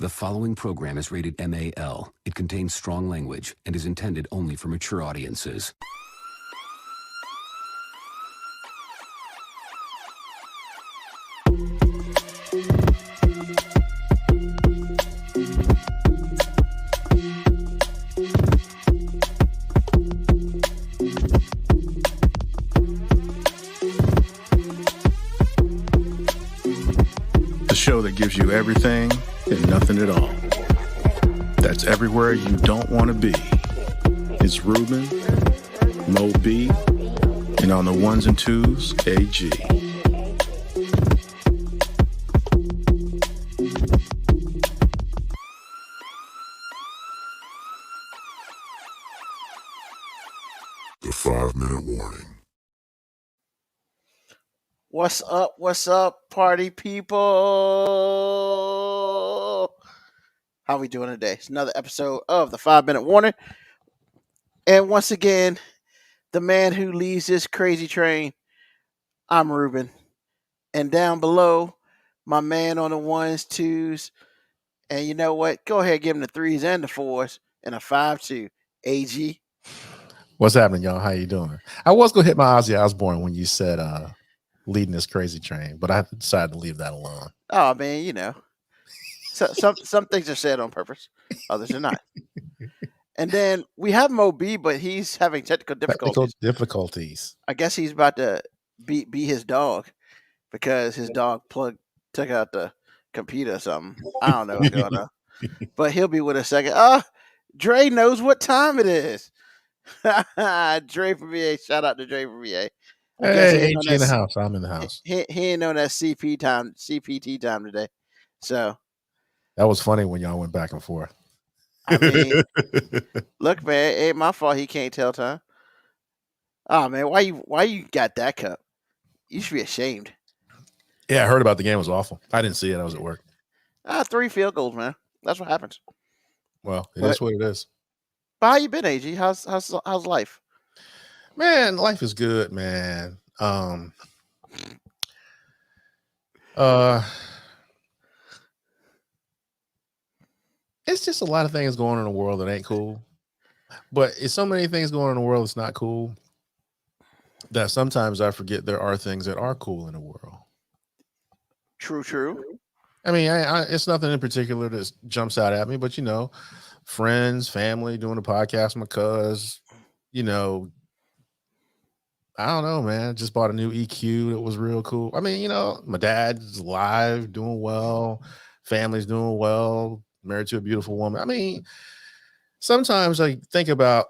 The following program is rated MAL. It contains strong language and is intended only for mature audiences. The show that gives you everything and nothing at all. That's everywhere you don't want to be. It's Ruben, Mo B, and on the ones and twos, AG. The 5-minute warning. What's up, party people? How we doing today? It's another episode of the 5-minute warning. And once again, the man who leads this crazy train, I'm Ruben. And down below, my man on the ones, twos, and you know what? Go ahead, give him the threes and the fours and a 5-2. AG. What's happening, y'all? How you doing? I was gonna hit my Ozzy Osbourne when you said leading this crazy train, but I decided to leave that alone. Oh man, you know. Some things are said on purpose, others are not. And then we have Mo B, but he's having technical difficulties. I guess he's about to beat his dog because his dog took out the computer or something. I don't know what's going on. But he'll be with us a second. Dre knows what time it is. Dre from VA. Shout out to Dre from VA. Hey, AG in the house. I'm in the house. He ain't on that CPT time today. So that was funny when y'all went back and forth. I mean, look, man, it ain't my fault he can't tell time. Oh man, why you got that cup? You should be ashamed. Yeah, I heard about the game. It was awful. I didn't see it. I was at work. 3 field goals, man. That's what happens. Well, is what it is. But how you been, AG? How's life? Man, life is good, man. It's just a lot of things going on in the world that ain't cool. But it's so many things going on in the world that's not cool that sometimes I forget there are things that are cool in the world. True. I mean, it's nothing in particular that jumps out at me, but you know, friends, family, doing a podcast, my cuz, you know, I don't know, man. Just bought a new EQ that was real cool. I mean, you know, my dad's alive, doing well, family's doing well, married to a beautiful woman. I mean, sometimes I think about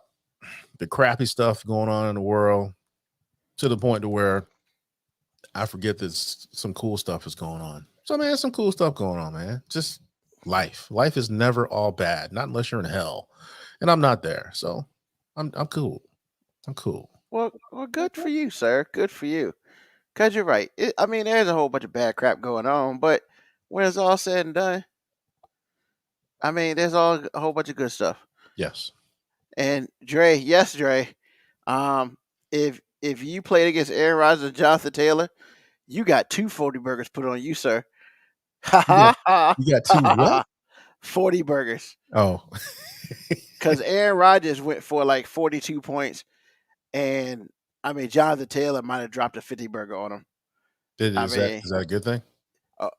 the crappy stuff going on in the world to the point to where I forget that some cool stuff is going on. So, man, some cool stuff going on, man. Just life. Life is never all bad, not unless you're in hell. And I'm not there. So I'm cool. I'm cool. Well, good for you, sir. Good for you. Because you're right. I mean, there's a whole bunch of bad crap going on, but when it's all said and done, I mean, there's a whole bunch of good stuff. Yes. And Dre, if you played against Aaron Rodgers and Jonathan Taylor, you got 2 40 burgers put on you, sir. You got 2 what? 40 burgers. Oh. Because Aaron Rodgers went for like 42 points. And I mean, Jonathan Taylor might have dropped a 50 burger on him. Is that a good thing?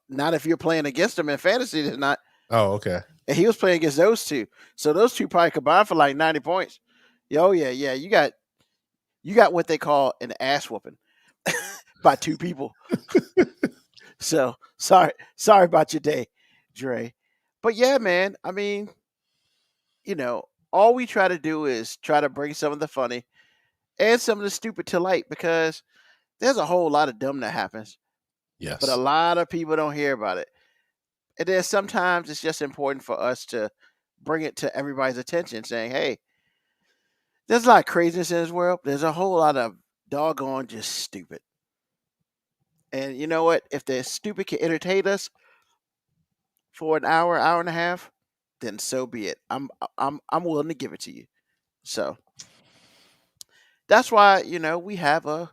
Not if you're playing against him in fantasy. It's not. Oh, okay. And he was playing against those two, so those two probably combined for like 90 points. Oh yeah. You got what they call an ass whooping by 2 people. So sorry about your day, Dre. But yeah, man. I mean, you know, all we try to do is try to bring some of the funny and some of the stupid to light because there's a whole lot of dumb that happens. Yes. But a lot of people don't hear about it. And then sometimes it's just important for us to bring it to everybody's attention saying, hey, there's a lot of craziness in this world. There's a whole lot of doggone just stupid. And you know what? If the stupid can entertain us for an hour and a half, then so be it. I'm willing to give it to you. So that's why, you know, we have a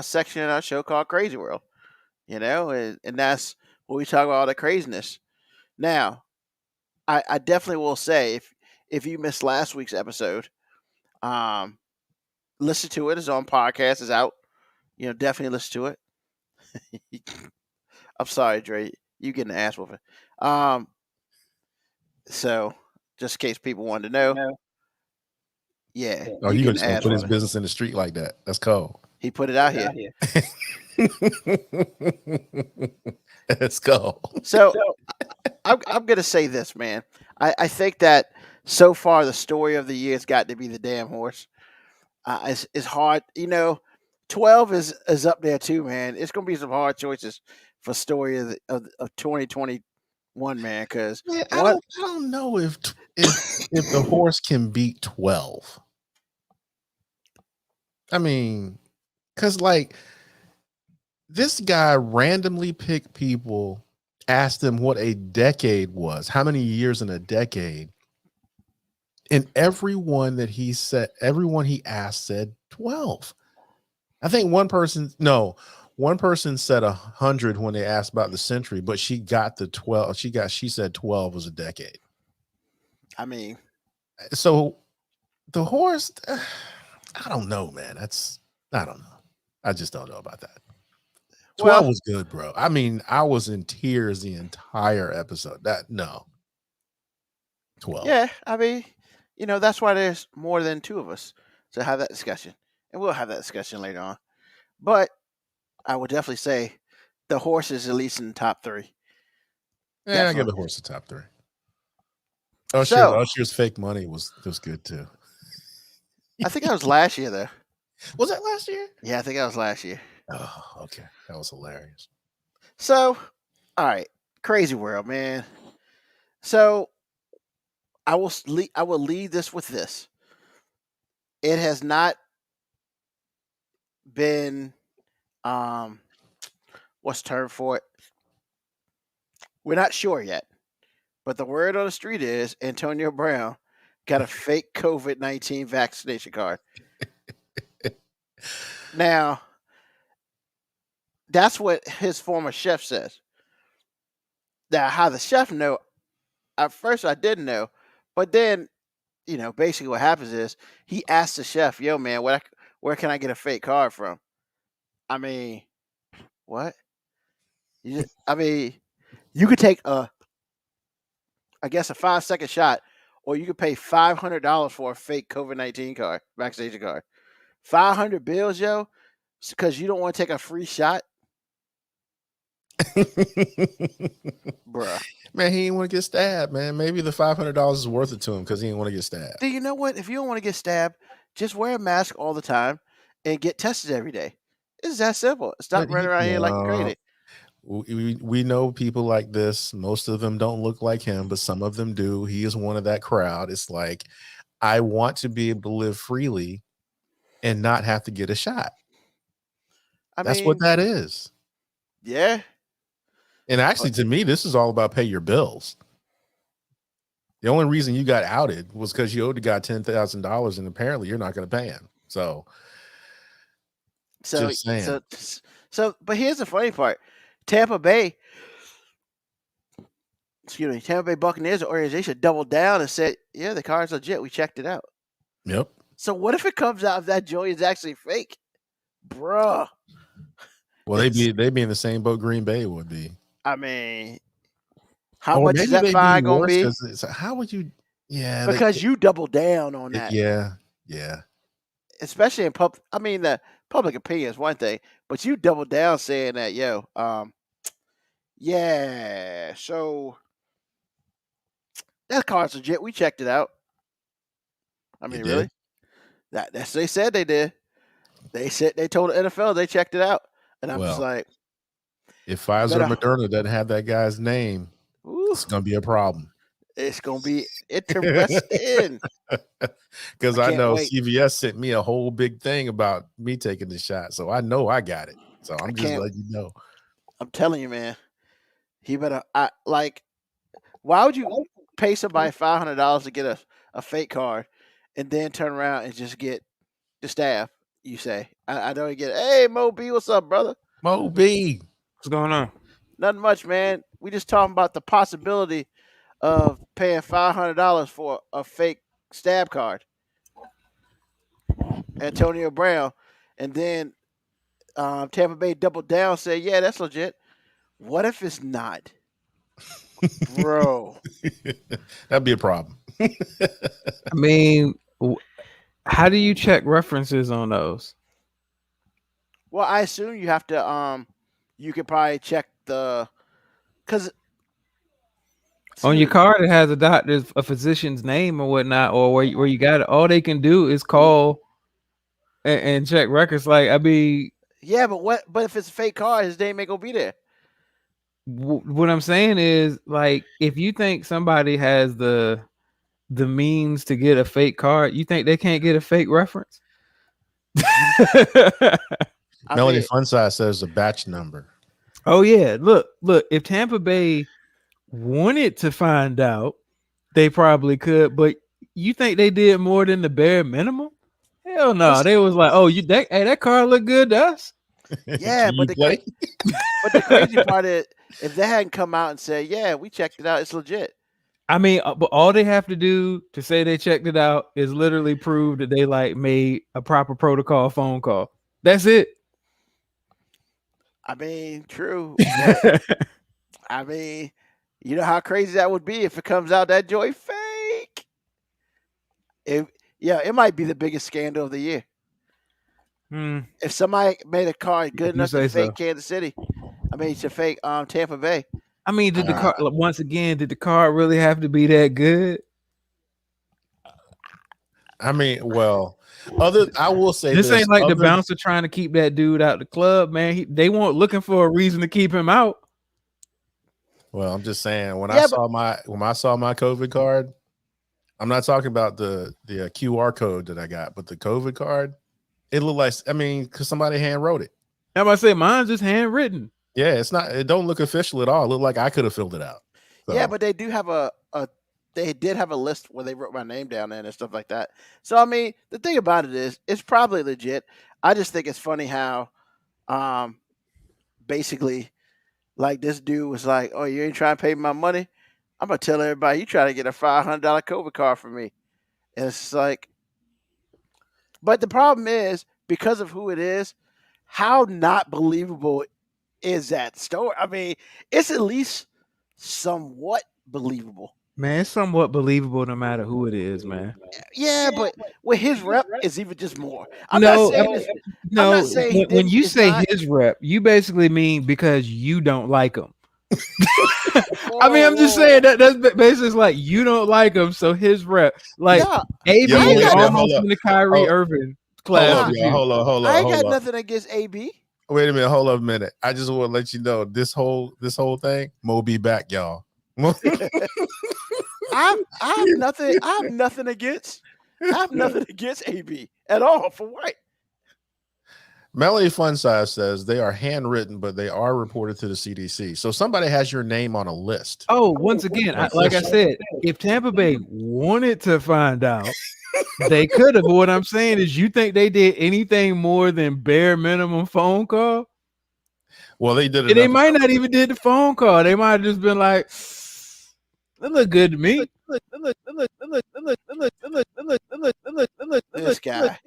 section in our show called Crazy World, you know, and that's where we talk about all the craziness. Now, I definitely will say if you missed last week's episode, listen to it. It's on podcast. It's out. Definitely listen to it. I'm sorry, Dre. You getting an ass whooping. So just in case people wanted to know, yeah. Oh, you you getting just an gonna ass put his whooping. business in the street like that? That's cold. He put it out here. Let's go. So I'm gonna say this, man. I think that so far the story of the year has got to be the damn horse. It's hard, 12 is up there too, man. It's gonna be some hard choices for story of 2021, man. Because Man, I don't know if the horse can beat 12. I mean, because like this guy randomly picked people, asked them what a decade was, how many years in a decade, and everyone he asked said 12. I think one person said 100 when they asked about the century, but she got the 12. She said 12 was a decade. I mean, so the horse, I don't know, man. I don't know. I just don't know about that. 12 was good, bro. I mean, I was in tears the entire episode. 12. Yeah, I mean, that's why there's more than two of us to have that discussion. And we'll have that discussion later on. But I would definitely say the horse is at least in the top 3. Yeah, I give the horse a top 3. Usher's Fake Money was good too. I think that was last year, though. Was that last year? Yeah, I think that was last year. Oh, okay. That was hilarious. So, all right. Crazy world, man. So, I will lead this with this. It has not been, what's the term for it? We're not sure yet. But the word on the street is Antonio Brown got a fake COVID-19 vaccination card. Now, that's what his former chef says. Now, how the chef know, at first I didn't know, but then, basically what happens is he asked the chef, yo, man, where can I get a fake card from? I mean, what? You could take a 5-second shot, or you could pay $500 for a fake COVID-19 card, vaccination card. $500, yo, because you don't want to take a free shot? Bruh. Man, he didn't want to get stabbed, man. Maybe the $500 is worth it to him because he didn't want to get stabbed. Do you know what? If you don't want to get stabbed, just wear a mask all the time and get tested every day. It's that simple. Stop running around here like crazy. We know people like this. Most of them don't look like him, but some of them do. He is one of that crowd. It's like, I want to be able to live freely and not have to get a shot. That's what that is. Yeah. And actually, to me, this is all about pay your bills. The only reason you got outed was because you owed the guy $10,000, and apparently you're not going to pay him. So, just saying. But here's the funny part: Tampa Bay Buccaneers organization doubled down and said, "Yeah, the card's legit. We checked it out." Yep. So what if it comes out that joint is actually fake, bruh? Well, they'd be in the same boat Green Bay would be. I mean, how much is that fine going to be? How would you? Yeah, because you double down on that. Yeah. Especially in public. I mean, the public opinion is one thing, but you double down saying that, yo, yeah. So that card's legit. We checked it out. I mean, really? That's they said they did. They told the NFL they checked it out, and I'm just like, if Pfizer or Moderna doesn't have that guy's name, it's gonna be a problem. It's gonna be interesting. Because I know CVS sent me a whole big thing about me taking the shot, so I know I got it. So I'm just letting you know. I'm telling you, man. He better. Why would you pay somebody $500 to get a fake card, and then turn around and just get the staff? You say, I don't get it. Hey, Mo B, what's up, brother? Mo B, what's going on? Nothing much, man. We just talking about the possibility of paying $500 for a fake stab card, Antonio Brown, and then Tampa Bay doubled down, said, "Yeah, that's legit." What if it's not, bro? That'd be a problem. I mean, how do you check references on those? Well, I assume you have to. You could probably check because On your card, it has a physician's name or whatnot, or where you got it. All they can do is call and check records. Like, I mean, yeah, but what? But if it's a fake card, his name ain't gonna be there. what I'm saying is, like, if you think somebody has the means to get a fake card, you think they can't get a fake reference? Melody mean, Funsize says the batch number. Oh yeah, look. If Tampa Bay wanted to find out, they probably could. But you think they did more than the bare minimum? Hell no. They was like, "Oh, that card look good to us." yeah, Can but you play? but the crazy part is, if they hadn't come out and said, "Yeah, we checked it out, it's legit." I mean, but all they have to do to say they checked it out is literally prove that they like made a proper protocol phone call. That's it. I mean, true. But, I mean, you know how crazy that would be if it comes out that joy fake. It might be the biggest scandal of the year. If somebody made a card good enough to fake Kansas City, to fake Tampa Bay. I mean, did the card really have to be that good? I mean, well, I will say this ain't like the bouncer trying to keep that dude out the club, man. They weren't looking for a reason to keep him out. Well, I'm just saying when I saw my COVID card, I'm not talking about the QR code that I got, but the COVID card, it looked like, because somebody hand wrote it. I'm about to say mine's just handwritten. Yeah, it don't look official at all. It looked like I could have filled it out. So. Yeah, but they do have they did have a list where they wrote my name down there and stuff like that. So I mean, the thing about it is, it's probably legit. I just think it's funny how, basically, like this dude was like, "Oh, you ain't trying to pay my money? I'm gonna tell everybody you trying to get a $500 COVID card from me." And it's like, but the problem is, because of who it is, how not believable is that story? I mean, it's at least somewhat believable. Man, it's somewhat believable no matter who it is, man. Yeah, but with his rep, it's even just more. When you say his rep, you basically mean because you don't like him. I mean, I'm just saying that's basically like you don't like him, so his rep, like AB is almost in the Kyrie Irving class. Hold on. I ain't got nothing against AB. Wait a minute, hold up a minute. I just want to let you know this whole thing, Mo be back, y'all. I have nothing against AB at all. For what? Melody Funsize says they are handwritten, but they are reported to the CDC. So somebody has your name on a list. Oh, once again, like I said, if Tampa Bay wanted to find out, they could have. But what I'm saying is, you think they did anything more than bare minimum phone call? Well, they did it. They might not even did the phone call. They might have just been like, "That look good to me." This guy.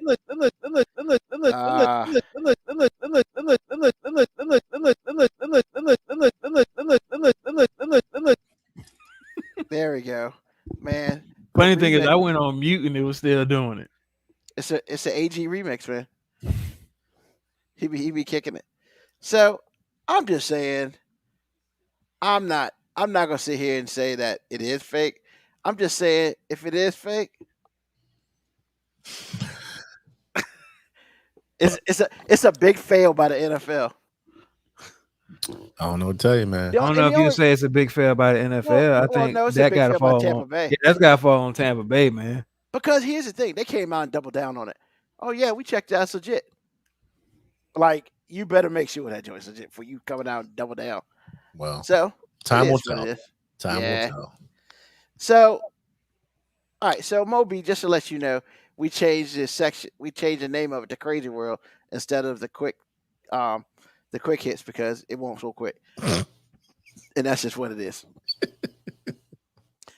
There we go, man. Funny thing is, I went on mute and it was still doing it. It's an AG remix, man. He be kicking it. So I'm just saying, I'm not gonna sit here and say that it is fake. I'm just saying, if it is fake, it's a big fail by the NFL. I don't know what to tell you, man. I don't know if you say it's a big fail by the NFL. I think that got to fall on Tampa Bay. Yeah, that's got to fall on Tampa Bay, man. Because here's the thing: they came out and doubled down on it. Oh yeah, we checked that's legit. Like, you better make sure that joint's legit for you coming out and double down. Well, so time will tell. Time will tell. So, all right. So Moby, just to let you know, we changed this section. We changed the name of it to Crazy World instead of the quick hits because it won't so quick. And that's just what it is.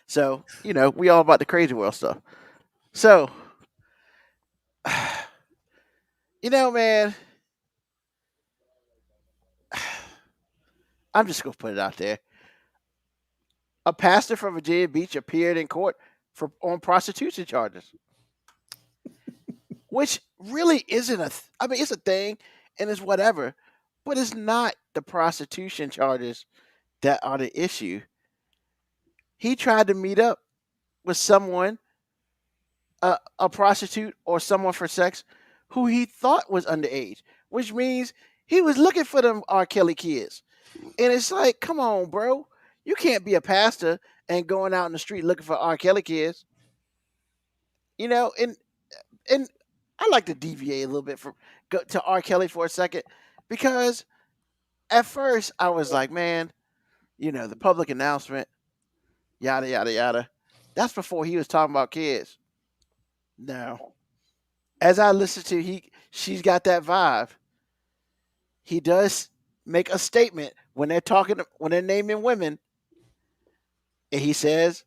So, we all about the crazy world stuff. So, man, I'm just going to put it out there. A pastor from Virginia Beach appeared in court on prostitution charges, which really isn't it's a thing and it's whatever, but it's not the prostitution charges that are the issue. He tried to meet up with someone, a prostitute or someone for sex who he thought was underage, which means he was looking for them R. Kelly kids. And it's like, come on, bro. You can't be a pastor and going out in the street looking for R. Kelly kids. And I like to deviate a little bit to R. Kelly for a second, because at first I was like, man, the public announcement, yada, yada, yada. That's before he was talking about kids. No. As I listen to she's got that vibe. He does make a statement when they're naming women. And he says,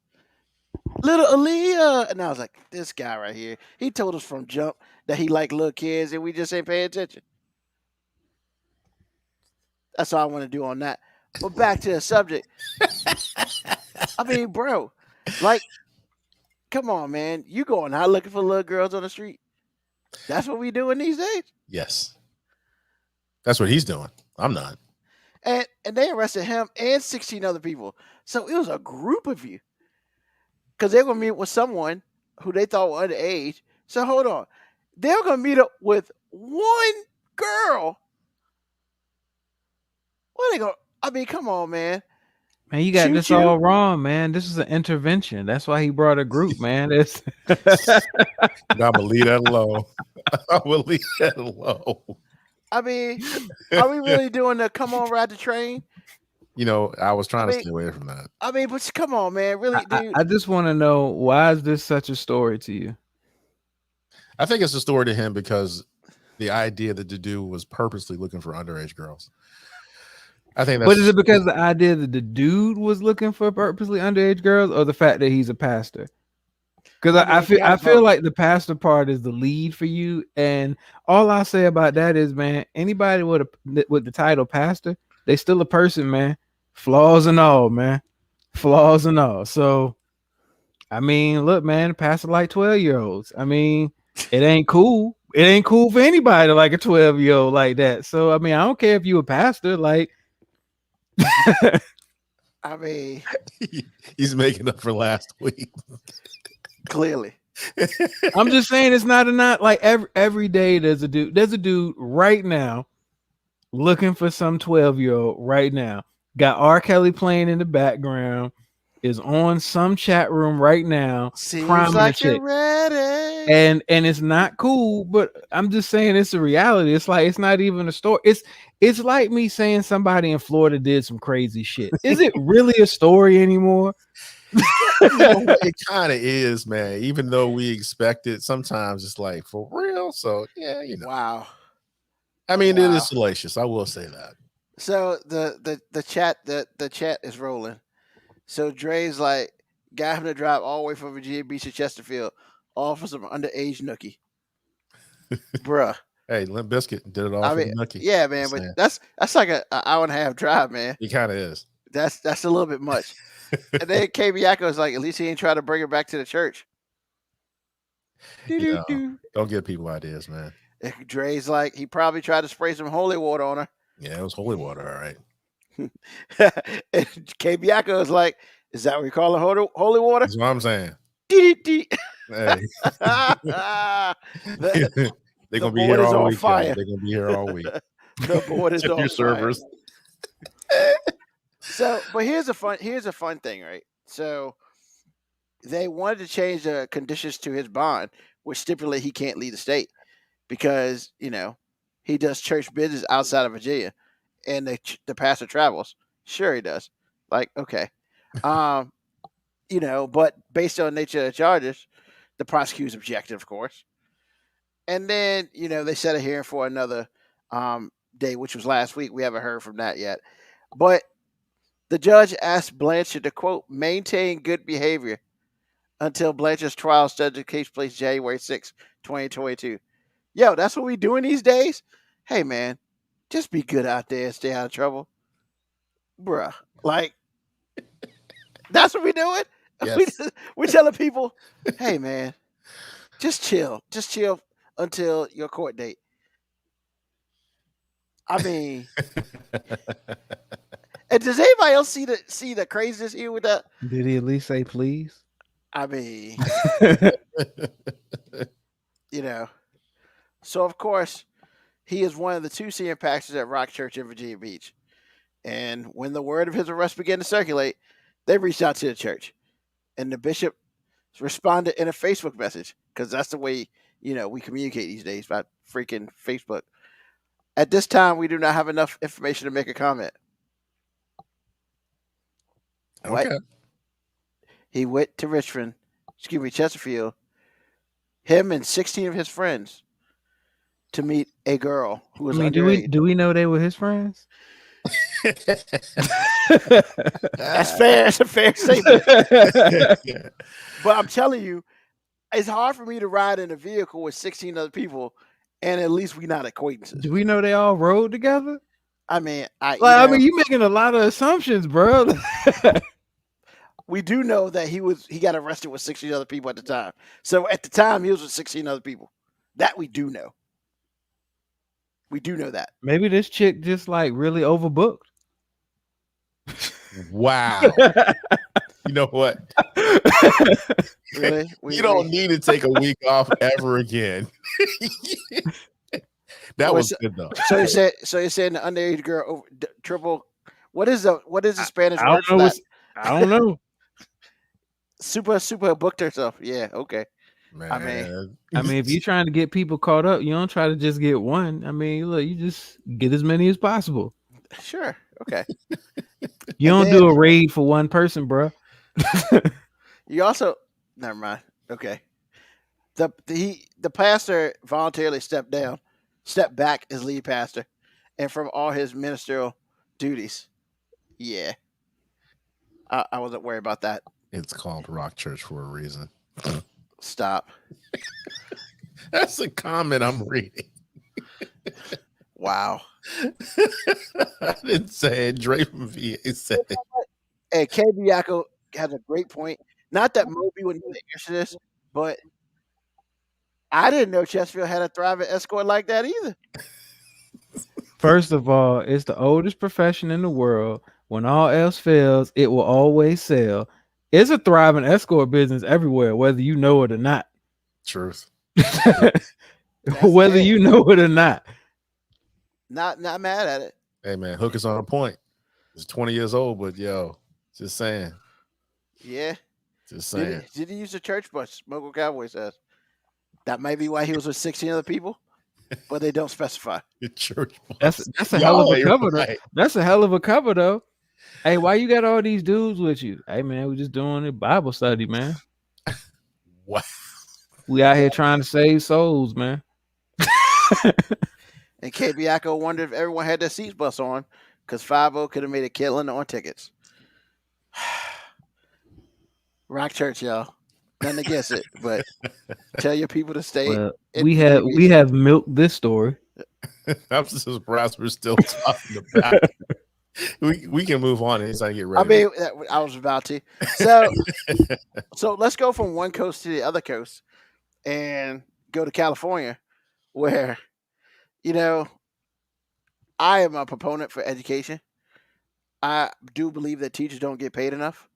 little Aaliyah. And I was like, this guy right here, he told us from jump that he liked little kids and we just ain't paying attention. That's all I want to do on that. But back to the subject. I mean, bro, like, come on, man. You going out looking for little girls on the street? That's what we doing these days? Yes. That's what he's doing. I'm not. And they arrested him and 16 other people. So it was a group of you. Because they're going to meet with someone who they thought were underage. So hold on. They're going to meet up with one girl. What are they going to... I mean, come on, man. Man, you got this all wrong, man. This is an intervention. That's why he brought a group, man. I'm going to leave that alone. I'm going to leave that alone. I mean, are we really doing the come on, ride the train? I was trying to stay away from that. I mean, but come on, man. Really, dude. I just want to know, why is this such a story to you? I think it's a story to him because the idea that the dude was purposely looking for underage girls. I think that's... But is it because the idea that the dude was looking for purposely underage girls, or the fact that he's a pastor? Because I feel like the pastor part is the lead for you, and all I say about that is, man, anybody with the title pastor, they still a person, man. Flaws and all, man. Flaws and all. So, I mean, look, man, pastor like 12-year-olds. I mean, it ain't cool. It ain't cool for anybody to like a 12-year-old like that. So, I mean, I don't care if you a pastor, like. I mean, he's making up for last week. Clearly. I'm just saying it's not like every day there's a dude right now looking for some 12-year-old right now. Got R. Kelly playing in the background, is on some chat room right now. Seems like you're ready. And it's not cool, but I'm just saying it's a reality. It's like, it's not even a story. It's like me saying somebody in Florida did some crazy shit. Is it really a story anymore? It kind of is, man. Even though we expect it, sometimes it's like, for real. So yeah, Wow. I mean, it is salacious. I will say that. So the chat is rolling. So Dre's like, got him to drive all the way from Virginia Beach to Chesterfield, all for some underage nookie. Bruh. Hey, Limp Bizkit did it all for the nookie. Yeah, man, but that's like an hour and a half drive, man. It kind of is. That's a little bit much. And then KB Yako is like, at least he ain't trying to bring her back to the church. Don't give people ideas, man. Dre's like, he probably tried to spray some holy water on her. Yeah, it was holy water, all right. And KB Yako is like, is that what you call it, holy water? That's what I'm saying. Hey. They're going to be here all week. They're going to be here all week. The board is on your servers. So, but here's a fun thing, right? So they wanted to change the conditions to his bond, which stipulate he can't leave the state because, he does church business outside of Virginia and the pastor travels. Sure he does. Like, okay. But based on the nature of the charges, the prosecutors objected, of course. And then, they set a hearing for another day, which was last week. We haven't heard from that yet. But The judge asked Blanchard to, quote, maintain good behavior until Blanchard's trial scheduled to take place January 6, 2022. Yo, that's what we doing these days? Hey, man, just be good out there and stay out of trouble. Bruh, like, that's what we doing? Yes. We're telling people, hey, man, just chill. Just chill until your court date. I mean, and does anybody else see the craziness here with that? Did he at least say please? I mean, you know. So of course, he is one of the 2 senior pastors at Rock Church in Virginia Beach. And when the word of his arrest began to circulate, they reached out to the church, and the bishop responded in a Facebook message, because that's the way we communicate these days, by freaking Facebook. At this time, we do not have enough information to make a comment. What? Okay. He went to Chesterfield, him and 16 of his friends, to meet a girl who was underage. Do we know they were his friends? That's fair. That's a fair statement. But I'm telling you, it's hard for me to ride in a vehicle with 16 other people, and at least we're not acquaintances. Do we know they all rode together? I mean, you making a lot of assumptions, bro. We do know that he got arrested with 16 other people at the time. So at the time, he was with 16 other people. That we do know. We do know that. Maybe this chick just like really overbooked. Wow. You know what? Really? You don't need to take a week off ever again. That was good though. So you're saying the underage girl over triple. What is the Spanish word for that? I don't know. Super booked herself. Yeah. Okay. Man. I mean, if you're trying to get people caught up, you don't try to just get one. I mean, look, you just get as many as possible. Sure. Okay. You don't do a raid for one person, bro. You also never mind. Okay. The pastor voluntarily stepped back as lead pastor, and from all his ministerial duties. Yeah. I wasn't worried about that. It's called Rock Church for a reason. Stop. That's a comment I'm reading. Wow. I didn't say it. Dre from VA said it. Hey, K. Biacco has a great point. Not that Moby would need to answer this, but I didn't know Chesterfield had a thriving escort like that either. First of all, it's the oldest profession in the world. When all else fails, it will always sell. It's a thriving escort business everywhere, whether you know it or not. Truth. Whether you know it or not. Not mad at it. Hey man, Hook is on a point. He's 20 years old, but yo, just saying. Yeah. Just saying. Did he use the church bus? Mogul Cowboy says. That might be why he was with 16 other people, but they don't specify. The church bus. That's a hell of a cover. Right. That's a hell of a cover, though. Hey, why you got all these dudes with you? Hey, man, we just doing a Bible study, man. Wow. We out here trying to save souls, man. And K. Biacco wondered if everyone had their seats bus on, because 5-0 could have made a killing on tickets. Rock Church, y'all. Nothing against it, but tell your people to stay. Well, we have milked this story. I'm just surprised we're still talking about it. We can move on and get ready. I mean, I was about to. So let's go from one coast to the other coast and go to California, where, I am a proponent for education. I do believe that teachers don't get paid enough,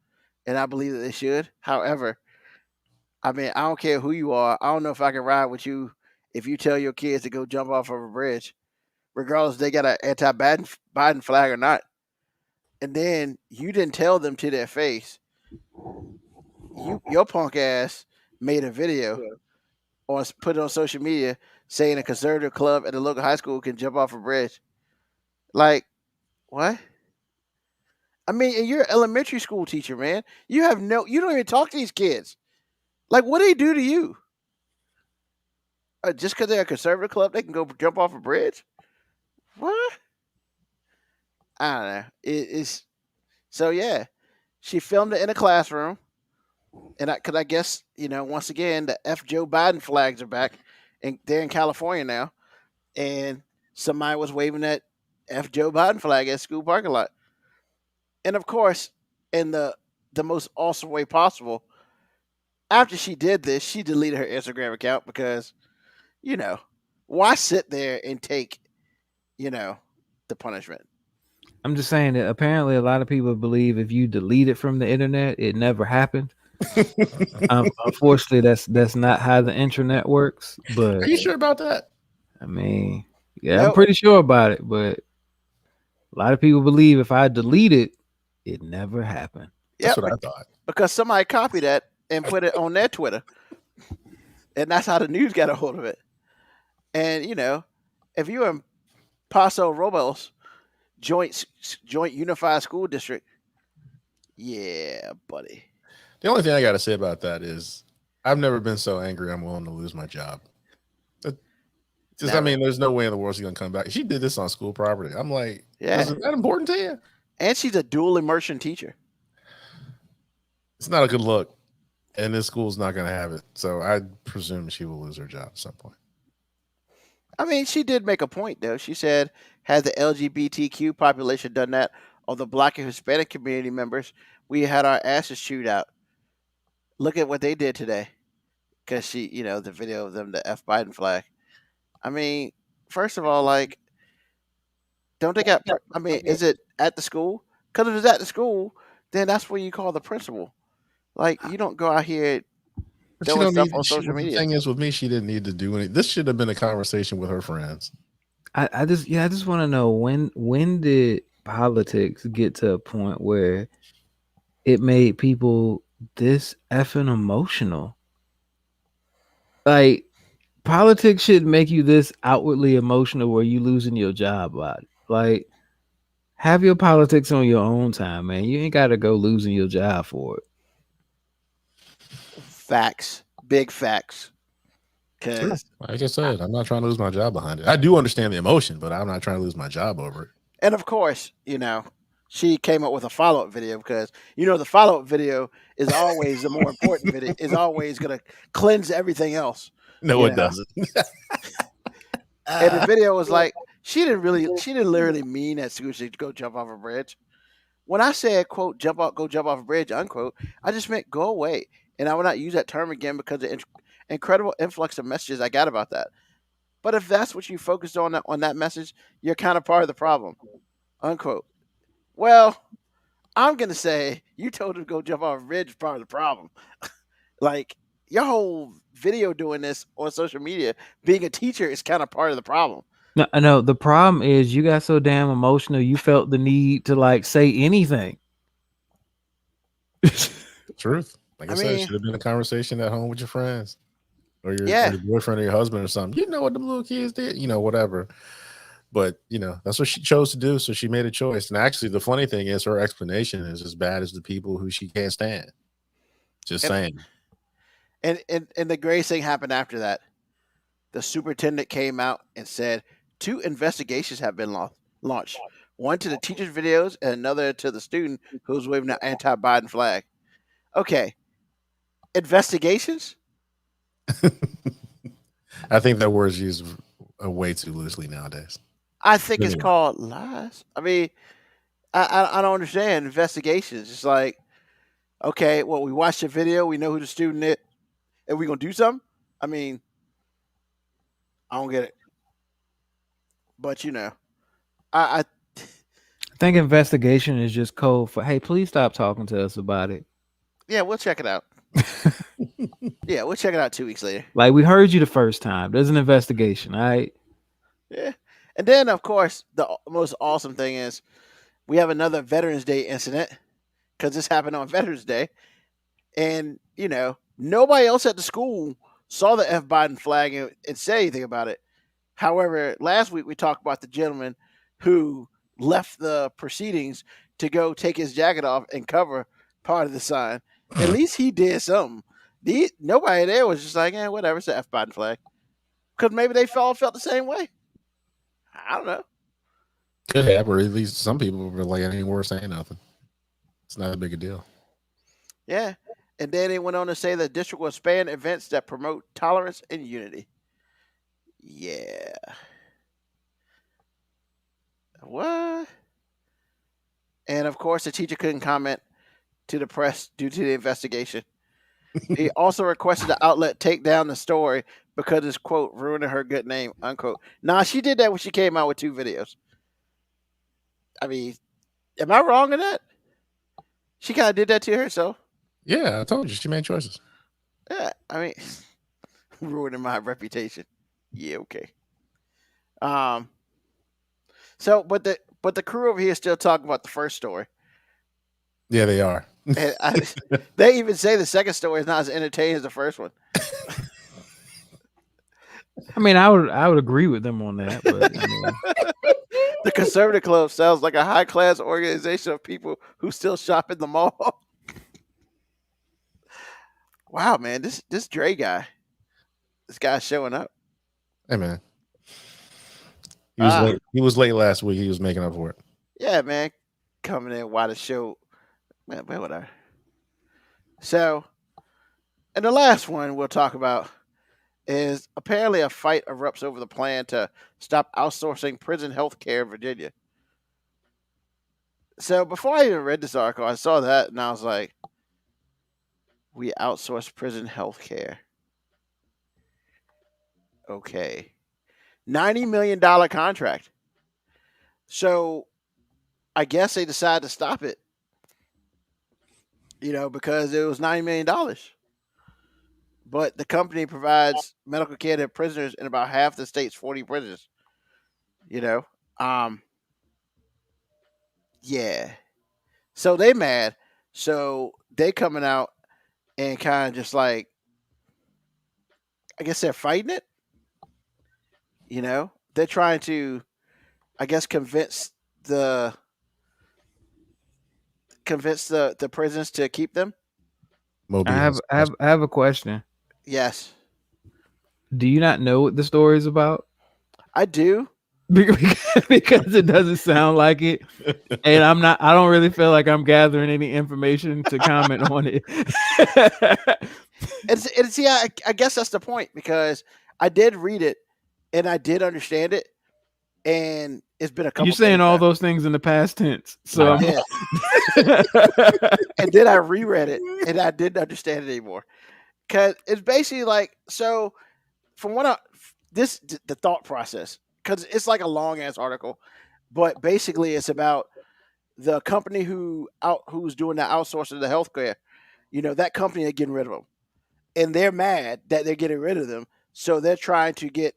and I believe that they should. However, I mean, I don't care who you are. I don't know if I can ride with you if you tell your kids to go jump off of a bridge, regardless if they got an anti-Biden flag or not. And then you didn't tell them to their face. Your punk ass made a video or put it on social media saying a conservative club at a local high school can jump off a bridge. Like, what? I mean, and you're an elementary school teacher, man. You don't even talk to these kids. Like, what do they do to you? Just because they're a conservative club, they can go jump off a bridge? What? I don't know. It's So yeah, she filmed it in a classroom, and I guess once again the F Joe Biden flags are back, and they're in California now, and somebody was waving that F Joe Biden flag at school parking lot, and of course, in the most awesome way possible, after she did this, she deleted her Instagram account because why sit there and take the punishment? I'm just saying that apparently a lot of people believe if you delete it from the internet, it never happened. Unfortunately, that's not how the internet works. But Are you sure about that? I mean, yeah, No. I'm pretty sure about it. But a lot of people believe if I delete it, it never happened. That's Yep, what I thought. because somebody copied that and put it on their Twitter, and that's how the news got a hold of it. And if you're in Paso Robles joint unified school district, yeah, buddy. The only thing I got to say about that is I've never been so angry I'm willing to lose my job. I mean, there's no way in the world she's going to come back. She did this on school property. I'm like, Yeah. is that important to you? And she's a dual immersion teacher. It's not a good look. And this school's not going to have it. So I presume she will lose her job at some point. I mean, she did make a point, though. She said, had the LGBTQ population done that, or the Black and Hispanic community members, we had our asses chewed out. Look at what they did today. Because the video of them, the F Biden flag. I mean, first of all, like, don't they got, I mean, is it at the school? Because if it's at the school, then that's where you call the principal. Like, you don't go out here But she throwing don't stuff need, on she, social the media. thing is, with me, she didn't need to do anything. This should have been a conversation with her friends. I just want to know when did politics get to a point where it made people this effing emotional? Like, politics shouldn't make you this outwardly emotional where you losing your job about it. Like, have your politics on your own time, man. You ain't got to go losing your job for it. Facts. Big facts. Because Like I said, I'm not trying to lose my job behind it. I do understand the emotion, but I'm not trying to lose my job over it. And of course, she came up with a follow-up video because the follow-up video is always the more important video. Is always going to cleanse everything else. No, it doesn't. And the video was like, she didn't literally mean that she should go jump off a bridge. When I said, quote, go jump off a bridge, unquote, I just meant go away. And I will not use that term again because of the incredible influx of messages I got about that. But if that's what you focused on that message, you're kind of part of the problem, unquote. Well, I'm going to say you told her to go jump off a bridge is part of the problem. Like, your whole video doing this on social media, being a teacher is kind of part of the problem. No, the problem is you got so damn emotional, you felt the need to like say anything. Truth. Like I said, it should have been a conversation at home with your friends or your boyfriend or your husband or something. You know what the little kids did, whatever. But, that's what she chose to do. So she made a choice. And actually, the funny thing is her explanation is as bad as the people who she can't stand. Just saying. And the greatest thing happened after that. The superintendent came out and said 2 investigations have been launched. One to the teacher's videos and another to the student who was waving the anti-Biden flag. Okay. Investigations? I think that word's used way too loosely nowadays. I think it's called lies. I mean, I don't understand investigations. It's like, okay, well, we watched the video, we know who the student is, and we gonna do something? I mean, I don't get it. But I think investigation is just code for, hey, please stop talking to us about it. Yeah, we'll check it out. Yeah, we'll check it out 2 weeks later. Like, we heard you the first time. There's an investigation, all right? Yeah. And then, of course, the most awesome thing is we have another Veterans Day incident because this happened on Veterans Day. And, nobody else at the school saw the F Biden flag and said anything about it. However, last week we talked about the gentleman who left the proceedings to go take his jacket off and cover part of the sign. At least he did something. Nobody there was just like, whatever, it's the F Biden flag. Because maybe they all felt the same way. I don't know. Could have, or at least some people were like, it ain't worth saying nothing. It's not a big a deal. Yeah. And then they went on to say the district will expand events that promote tolerance and unity. Yeah. What? And of course, the teacher couldn't comment to the press due to the investigation. He also requested the outlet take down the story because it's, quote, ruining her good name, unquote. Nah, she did that when she came out with 2 videos. I mean, am I wrong in that? She kind of did that to herself. Yeah, I told you she made choices. Yeah, I mean, ruining my reputation. Yeah, okay. So, but the crew over here is still talking about the first story. Yeah, they are. And they even say the second story is not as entertaining as the first one. I mean, I would agree with them on that, but I mean, The Conservative Club sounds like a high class organization of people who still shop in the mall. Wow, man, this Dre guy, this guy's showing up. Hey, man. He was late. He was late last week. He was making up for it. Yeah, man, coming in while the show. Man, whatever. So, and the last one we'll talk about is apparently a fight erupts over the plan to stop outsourcing prison health care in Virginia. So before I even read this article, I saw that and I was like, we outsource prison health care. Okay. $90 million contract. So I guess they decided to stop it. Because it was $90 million. But the company provides medical care to prisoners in about half the state's 40 prisons. Yeah. So they mad. So they coming out and kind of just like, I guess they're fighting it. They're trying to, I guess, convince the prisons to keep them. I have a question. Yes. Do you not know what the story is about? I do. Because it doesn't sound like it, and I don't really feel like I'm gathering any information to comment on it. I guess that's the point, because I did read it and I did understand it, and it's been a couple. You're saying all those things in the past tense, so and then I reread it and I didn't understand it anymore, because it's basically like, so from what the thought process, because it's like a long ass article, but basically it's about the company who's doing the outsourcing of the healthcare. That company are getting rid of them, and they're mad that they're getting rid of them. So they're trying to get,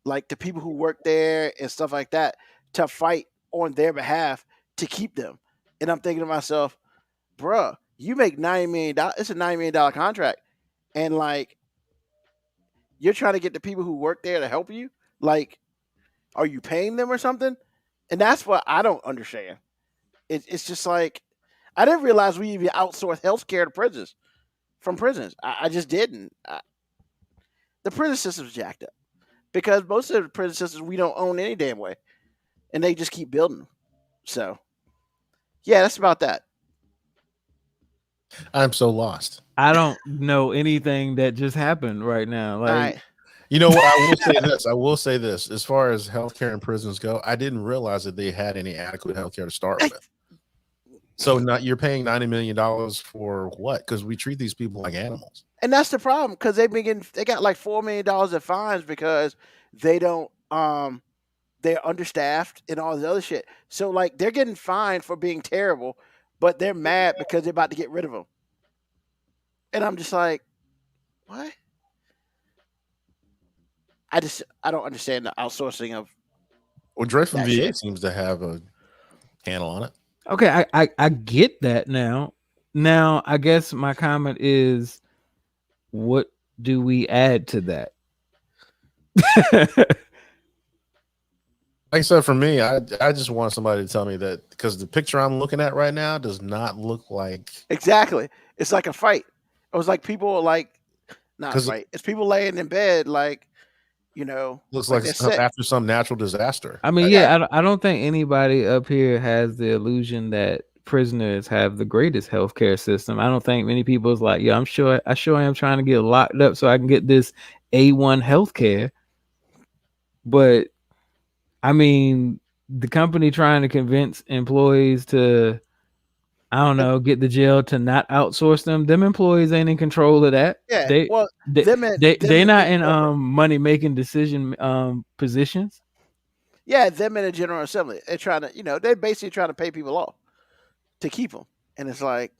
like the people who work there and stuff like that to fight on their behalf to keep them. And I'm thinking to myself, bruh, you make $90 million. It's a $90 million contract, and like, you're trying to get the people who work there to help you? Like, are you paying them or something? And that's what I don't understand. It's just like, I didn't realize we even outsource healthcare to prisons, from prisons. I just didn't. The prison system's jacked up, because most of the prison systems we don't own any damn way, and they just keep building them. So, yeah, that's about that. I'm so lost. I don't know anything that just happened right now. Like, right. You know what? I will say this. As far as healthcare in prisons go, I didn't realize that they had any adequate healthcare to start with. So you're paying $90 million for what? Because we treat these people like animals. And that's the problem, because they got like $4 million in fines because they don't, they're understaffed and all this other shit. So like, they're getting fined for being terrible, but they're mad because they're about to get rid of them. And I'm just like, what? I don't understand the outsourcing of. Well, Dre from VA seems to have a handle on it. Okay, I get that now. Now, I guess my comment is, what do we add to that? Like I said, for me, I just want somebody to tell me that, because the picture I'm looking at right now does not look like. Exactly. It's like a fight. It was like people like, not a fight. It's people laying in bed like, looks like after some natural disaster. I mean, yeah, I don't think anybody up here has the illusion that prisoners have the greatest healthcare system. I don't think many people is like, yeah, I sure am trying to get locked up so I can get this A1 healthcare. But I mean, the company trying to convince employees to, I don't know, get the jail to not outsource them. Them employees ain't in control of that. Yeah, They well, they them and they them they and not big in corporate. money making decision positions. Yeah, them in the General Assembly. They're trying to, they're basically trying to pay people off to keep them, and it's like,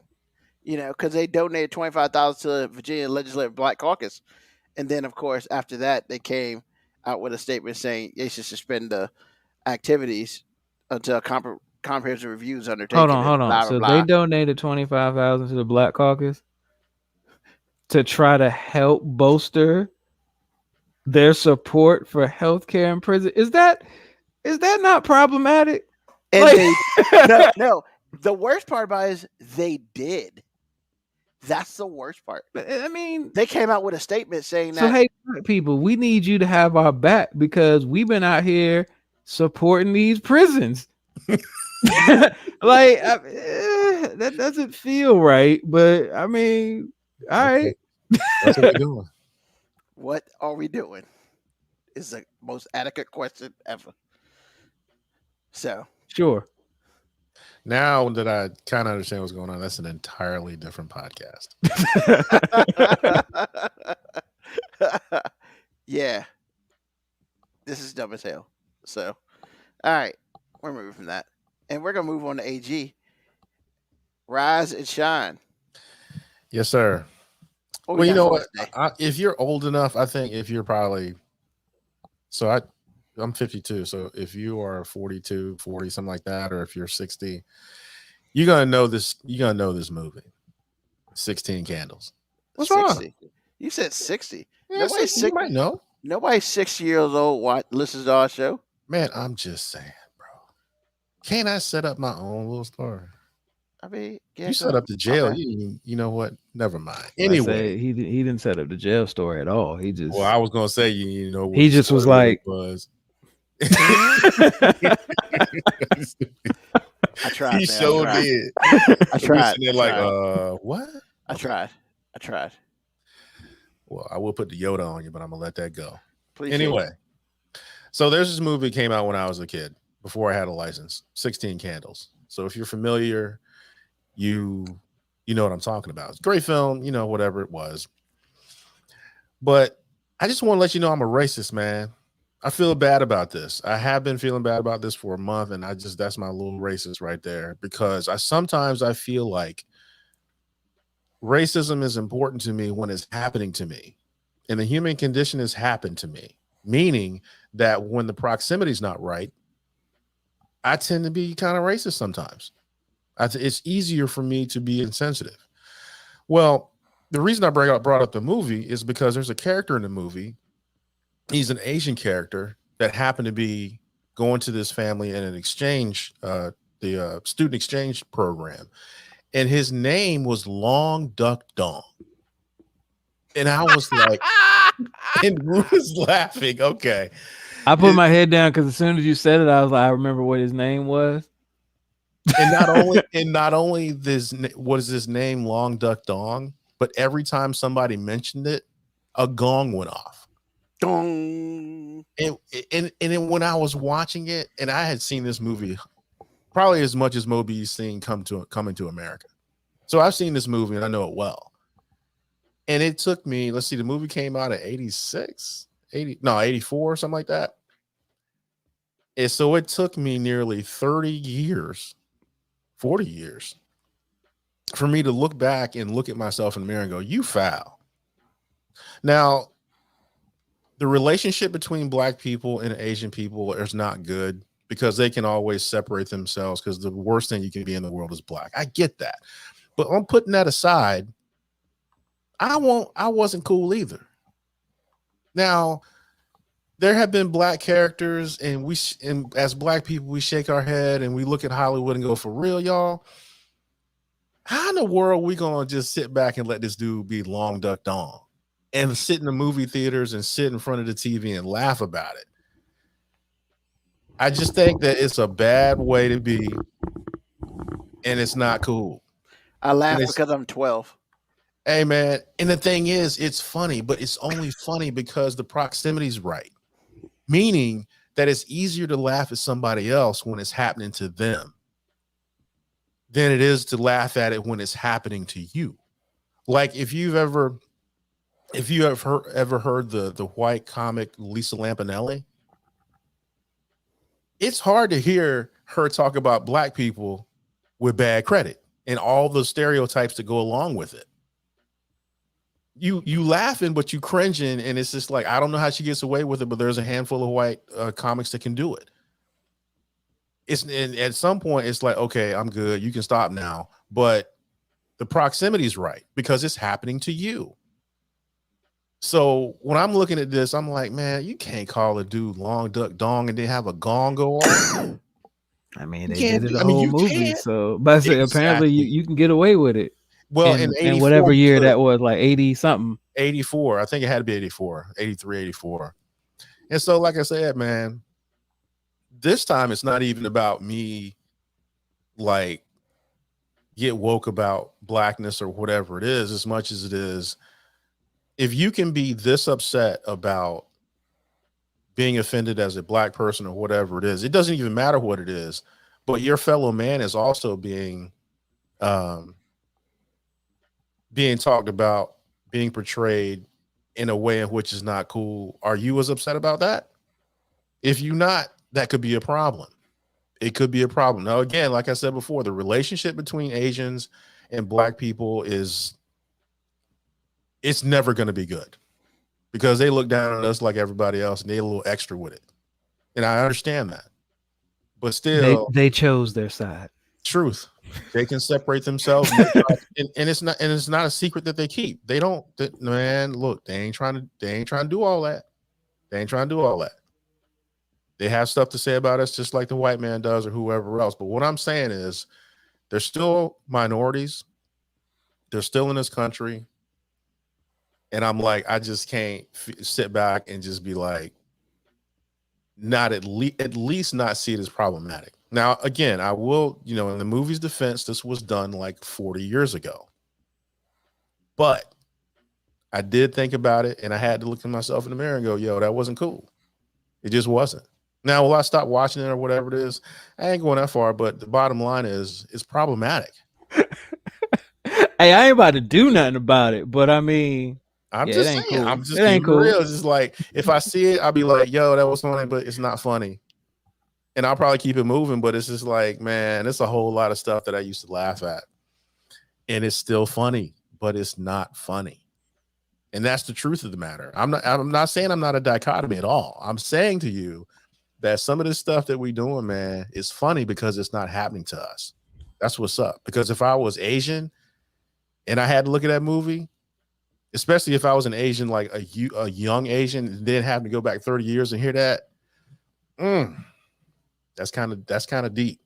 because they donated $25,000 to the Virginia Legislative Black Caucus, and then of course after that they came out with a statement saying they should suspend the activities until comprehensive reviews undertaken. Hold And on. blah blah So they blah. donated 25,000 to the Black Caucus to try to help bolster their support for healthcare in prison. Is that not problematic? And Like, no. The worst part about it is they did. That's the worst part. I mean, They came out with a statement saying so that. hey, black people, we need you to have our back because we've been out here supporting these prisons. Like, that doesn't feel right, but I mean, all right. That's what we're doing. What are we doing? Is the most adequate question ever. So Sure. Now that I kind of understand what's going on, that's an entirely different podcast. yeah, this is dumb as hell. So, all right, we're moving from that, and we're gonna move on to AG. Rise and shine. Yes, sir. What Well, we you got know for what? us today? If you're old enough, I think if you're probably, I'm 52. So if you are 42, 40, something like that, or if you're 60, you're gonna know this. You're gonna know this movie, 16 Candles. What's wrong? 60. You said 60. Yeah, Nobody's 60, you might know. Nobody's 60 years old listens to our show. Man, I'm just saying, bro. Can't I set up my own little story? I mean, yeah, You set go. up the jail. Okay. You know what? Never mind. I Anyway, say he didn't set up the jail story at all. He just well, I was gonna say, you know, what He the just was story like- was. I tried. He man. sure I tried. did. I tried. They're like, what? I tried. I tried. Well, I will put the Yoda on you, but I'm gonna let that go. Please. Anyway, so there's this movie came out when I was a kid, before I had a license, 16 Candles. So if you're familiar, you know what I'm talking about. It's a great film, you know, whatever it was. But I just want to let you know I'm a racist, man. I feel bad about this. I have been feeling bad about this for a month, and that's my little racist right there, because sometimes I feel like racism is important to me when it's happening to me, and the human condition has happened to me, meaning that when the proximity is not right, I tend to be kind of racist sometimes. It's easier for me to be insensitive. Well, the reason I brought up the movie is because there's a character in the movie. He's an Asian character that happened to be going to this family in an exchange, the student exchange program. And his name was Long Duck Dong. And I was like, and Ru was laughing. Okay. I put my head down because as soon as you said it, I was like, I remember what his name was. And not only this, what is his name, Long Duck Dong, but every time somebody mentioned it, a gong went off. Dong. And then when I was watching it, and I had seen this movie probably as much as Moby's seen Coming to America. So I've seen this movie and I know it well. And it took me, let's see, the movie came out at 84, something like that. And so it took me nearly 30 years, 40 years for me to look back and look at myself in the mirror and go, you foul. Now, the relationship between Black people and Asian people is not good because they can always separate themselves, because the worst thing you can be in the world is Black. I get that. But I'm putting that aside. I wasn't cool either. Now, there have been Black characters, and as Black people, we shake our head and we look at Hollywood and go, for real, y'all? How in the world are we going to just sit back and let this dude be Long Duck Dong and sit in the movie theaters and sit in front of the TV and laugh about it? I just think that it's a bad way to be. and it's not cool. I laugh And it's- because I'm 12. Hey man, and the thing is, it's funny, but it's only funny because the proximity's right. Meaning that it's easier to laugh at somebody else when it's happening to them than it is to laugh at it when it's happening to you. Like if you have ever heard the white comic Lisa Lampanelli, it's hard to hear her talk about black people with bad credit and all the stereotypes that go along with it. You laughing, but you cringing, and it's just like, I don't know how she gets away with it, but there's a handful of white comics that can do it. And at some point, it's like, okay, I'm good. You can stop now. But the proximity is right because it's happening to you. So when I'm looking at this, I'm like, man, you can't call a dude long duck dong and then have a gong go on. I mean, they can't did it do- the I mean, whole you movie, can't. so but apparently Exactly. you can get away with it. Well, in in 84, whatever year you that could. was, like 80 something. 84. I think it had to be 84, 83, 84. And so, like I said, man, this time it's not even about me, like, get woke about blackness or whatever it is, as much as it is, if you can be this upset about being offended as a black person or whatever it is, it doesn't even matter what it is, but your fellow man is also being talked about, being portrayed in a way in which is not cool. Are you as upset about that? If you're not, that could be a problem. It could be a problem. Now, again, like I said before, the relationship between Asians and black people it's never going to be good because they look down on us like everybody else and they're a little extra with it. And I understand that. But still, They chose their side. truth. They can separate themselves, and it's not a secret that they keep. They don't, man. Look, they ain't trying to do all that. They ain't trying to do all that. They have stuff to say about us, just like the white man does, or whoever else. But what I'm saying is, they're still minorities. They're still in this country, and I'm like, I just can't sit back and just be like, not at least not see it as problematic. Now, again, I will, in the movie's defense, this was done like 40 years ago. But I did think about it, and I had to look at myself in the mirror and go, yo, that wasn't cool. It just wasn't. Now, will I stop watching it or whatever it is? I ain't going that far, but the bottom line is it's problematic. Hey, I ain't about to do nothing about it, but I mean, I'm yeah, just it ain't saying. cool. I'm just It ain't keeping it cool. real. It's just like, if I see it, I'll be like, yo, that was funny, but it's not funny. And I'll probably keep it moving, but it's just like, man, it's a whole lot of stuff that I used to laugh at. And it's still funny, but it's not funny. And that's the truth of the matter. I'm not saying I'm not a dichotomy at all. I'm saying to you that some of this stuff that we doing, man, is funny because it's not happening to us. That's what's up. Because if I was Asian and I had to look at that movie, especially if I was an Asian, like a young Asian, and then having to go back 30 years and hear that, that's kind of deep.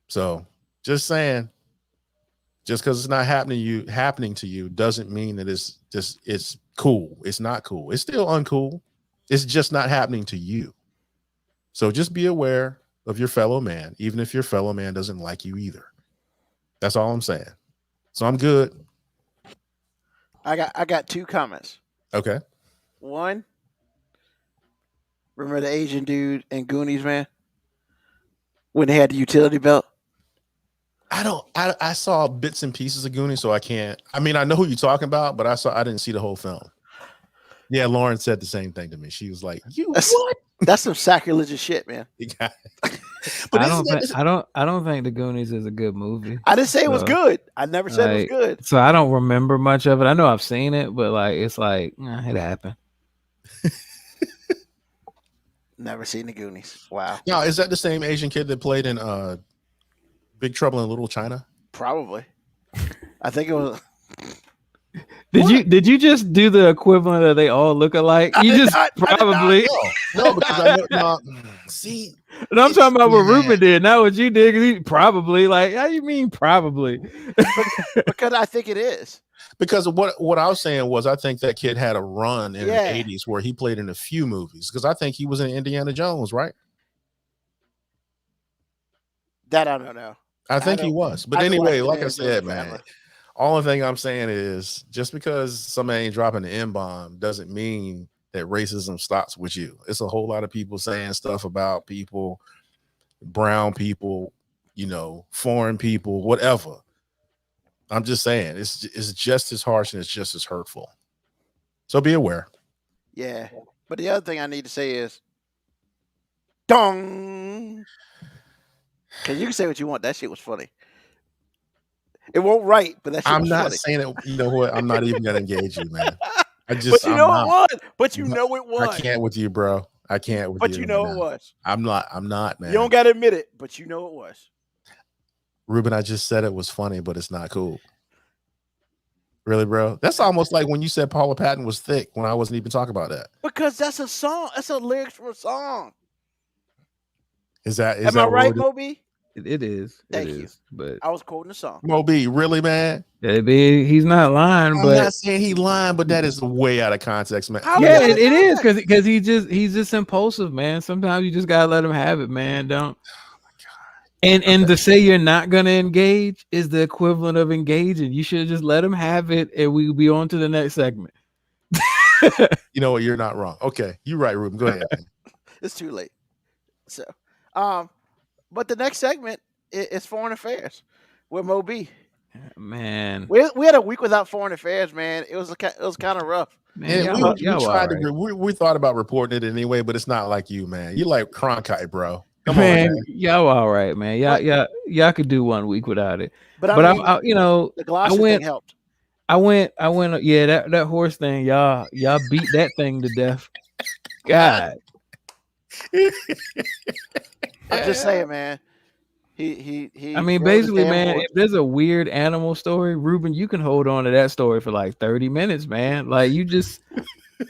So just saying, just because it's not happening to you doesn't mean that it's cool. It's not cool. It's still uncool. It's just not happening to you. So just be aware of your fellow man, even if your fellow man doesn't like you either. That's all I'm saying. So I'm good. I got two comments. Okay. One, remember the Asian dude in Goonies, man? When they had the utility belt? I saw bits and pieces of Goonies, so I can't. I mean, I know who you're talking about, but I didn't see the whole film. Yeah, Lauren said the same thing to me. She was like, what? That's some sacrilegious shit, man. But I don't think The Goonies is a good movie. I didn't say it was good. I never said it was good. So I don't remember much of it. I know I've seen it, but it's like it happened. Never seen the Goonies. Wow. Now, is that the same Asian kid that played in Big Trouble in Little China? Probably. I think it was. Did you just do the equivalent of they all look alike? Probably. No, because I know. See, no, I'm talking about what Ruben did, not what you did. 'Cause he probably, like, how you mean probably? Because I think it is. Because what I was saying was, I think that kid had a run in the 80s where he played in a few movies. Because I think he was in Indiana Jones, right? That I don't know. I think he was. But I anyway, watched like I it said, forever. man, only thing I'm saying is just because somebody ain't dropping the N-bomb doesn't mean that racism stops with you. It's a whole lot of people saying stuff about people, brown people, you know, foreign people, whatever. I'm just saying it's just as harsh and it's just as hurtful. So be aware. Yeah. But the other thing I need to say is dong. Because you can say what you want. That shit was funny. It won't write, but that shit I'm was not funny. saying it. You know what? I'm not even gonna engage you, man. But you know it was. But you know it was. I can't with you, bro. I can't with you. But you know it was. I'm not, man. You don't gotta admit it, but you know it was. Ruben, I just said it was funny, but it's not cool. Really, bro? That's almost like when you said Paula Patton was thick when I wasn't even talking about that. Because that's a song. That's a lyrics from a song. Is that Am I right, Moby? It is. Thank it you. is, but I was quoting the song. Moby, really, man? he's not lying, I'm but not saying he lying, but that is way out of context, man. yeah, it is because he's just impulsive, man. Sometimes you just gotta let him have it, man. Don't. And to say you're not gonna engage is the equivalent of engaging. You should just let him have it, and we'll be on to the next segment. You know what? You're not wrong. Okay, you're right, Ruben. Go ahead. It's too late. So, but the next segment is foreign affairs with Moby. Man, we had a week without foreign affairs, man. It was kind of rough. Man, And we thought about reporting it anyway, but it's not like you, man. You like Cronkite, bro. Come on, man. Y'all all right, man. Y'all could do 1 week without it. But I you know, the Gloucester thing helped. I went. Yeah, that horse thing, y'all beat that thing to death. God, I'm just saying, man. He. I mean, basically, man, if there's a weird animal story, Ruben, you can hold on to that story for like 30 minutes, man. Like you just.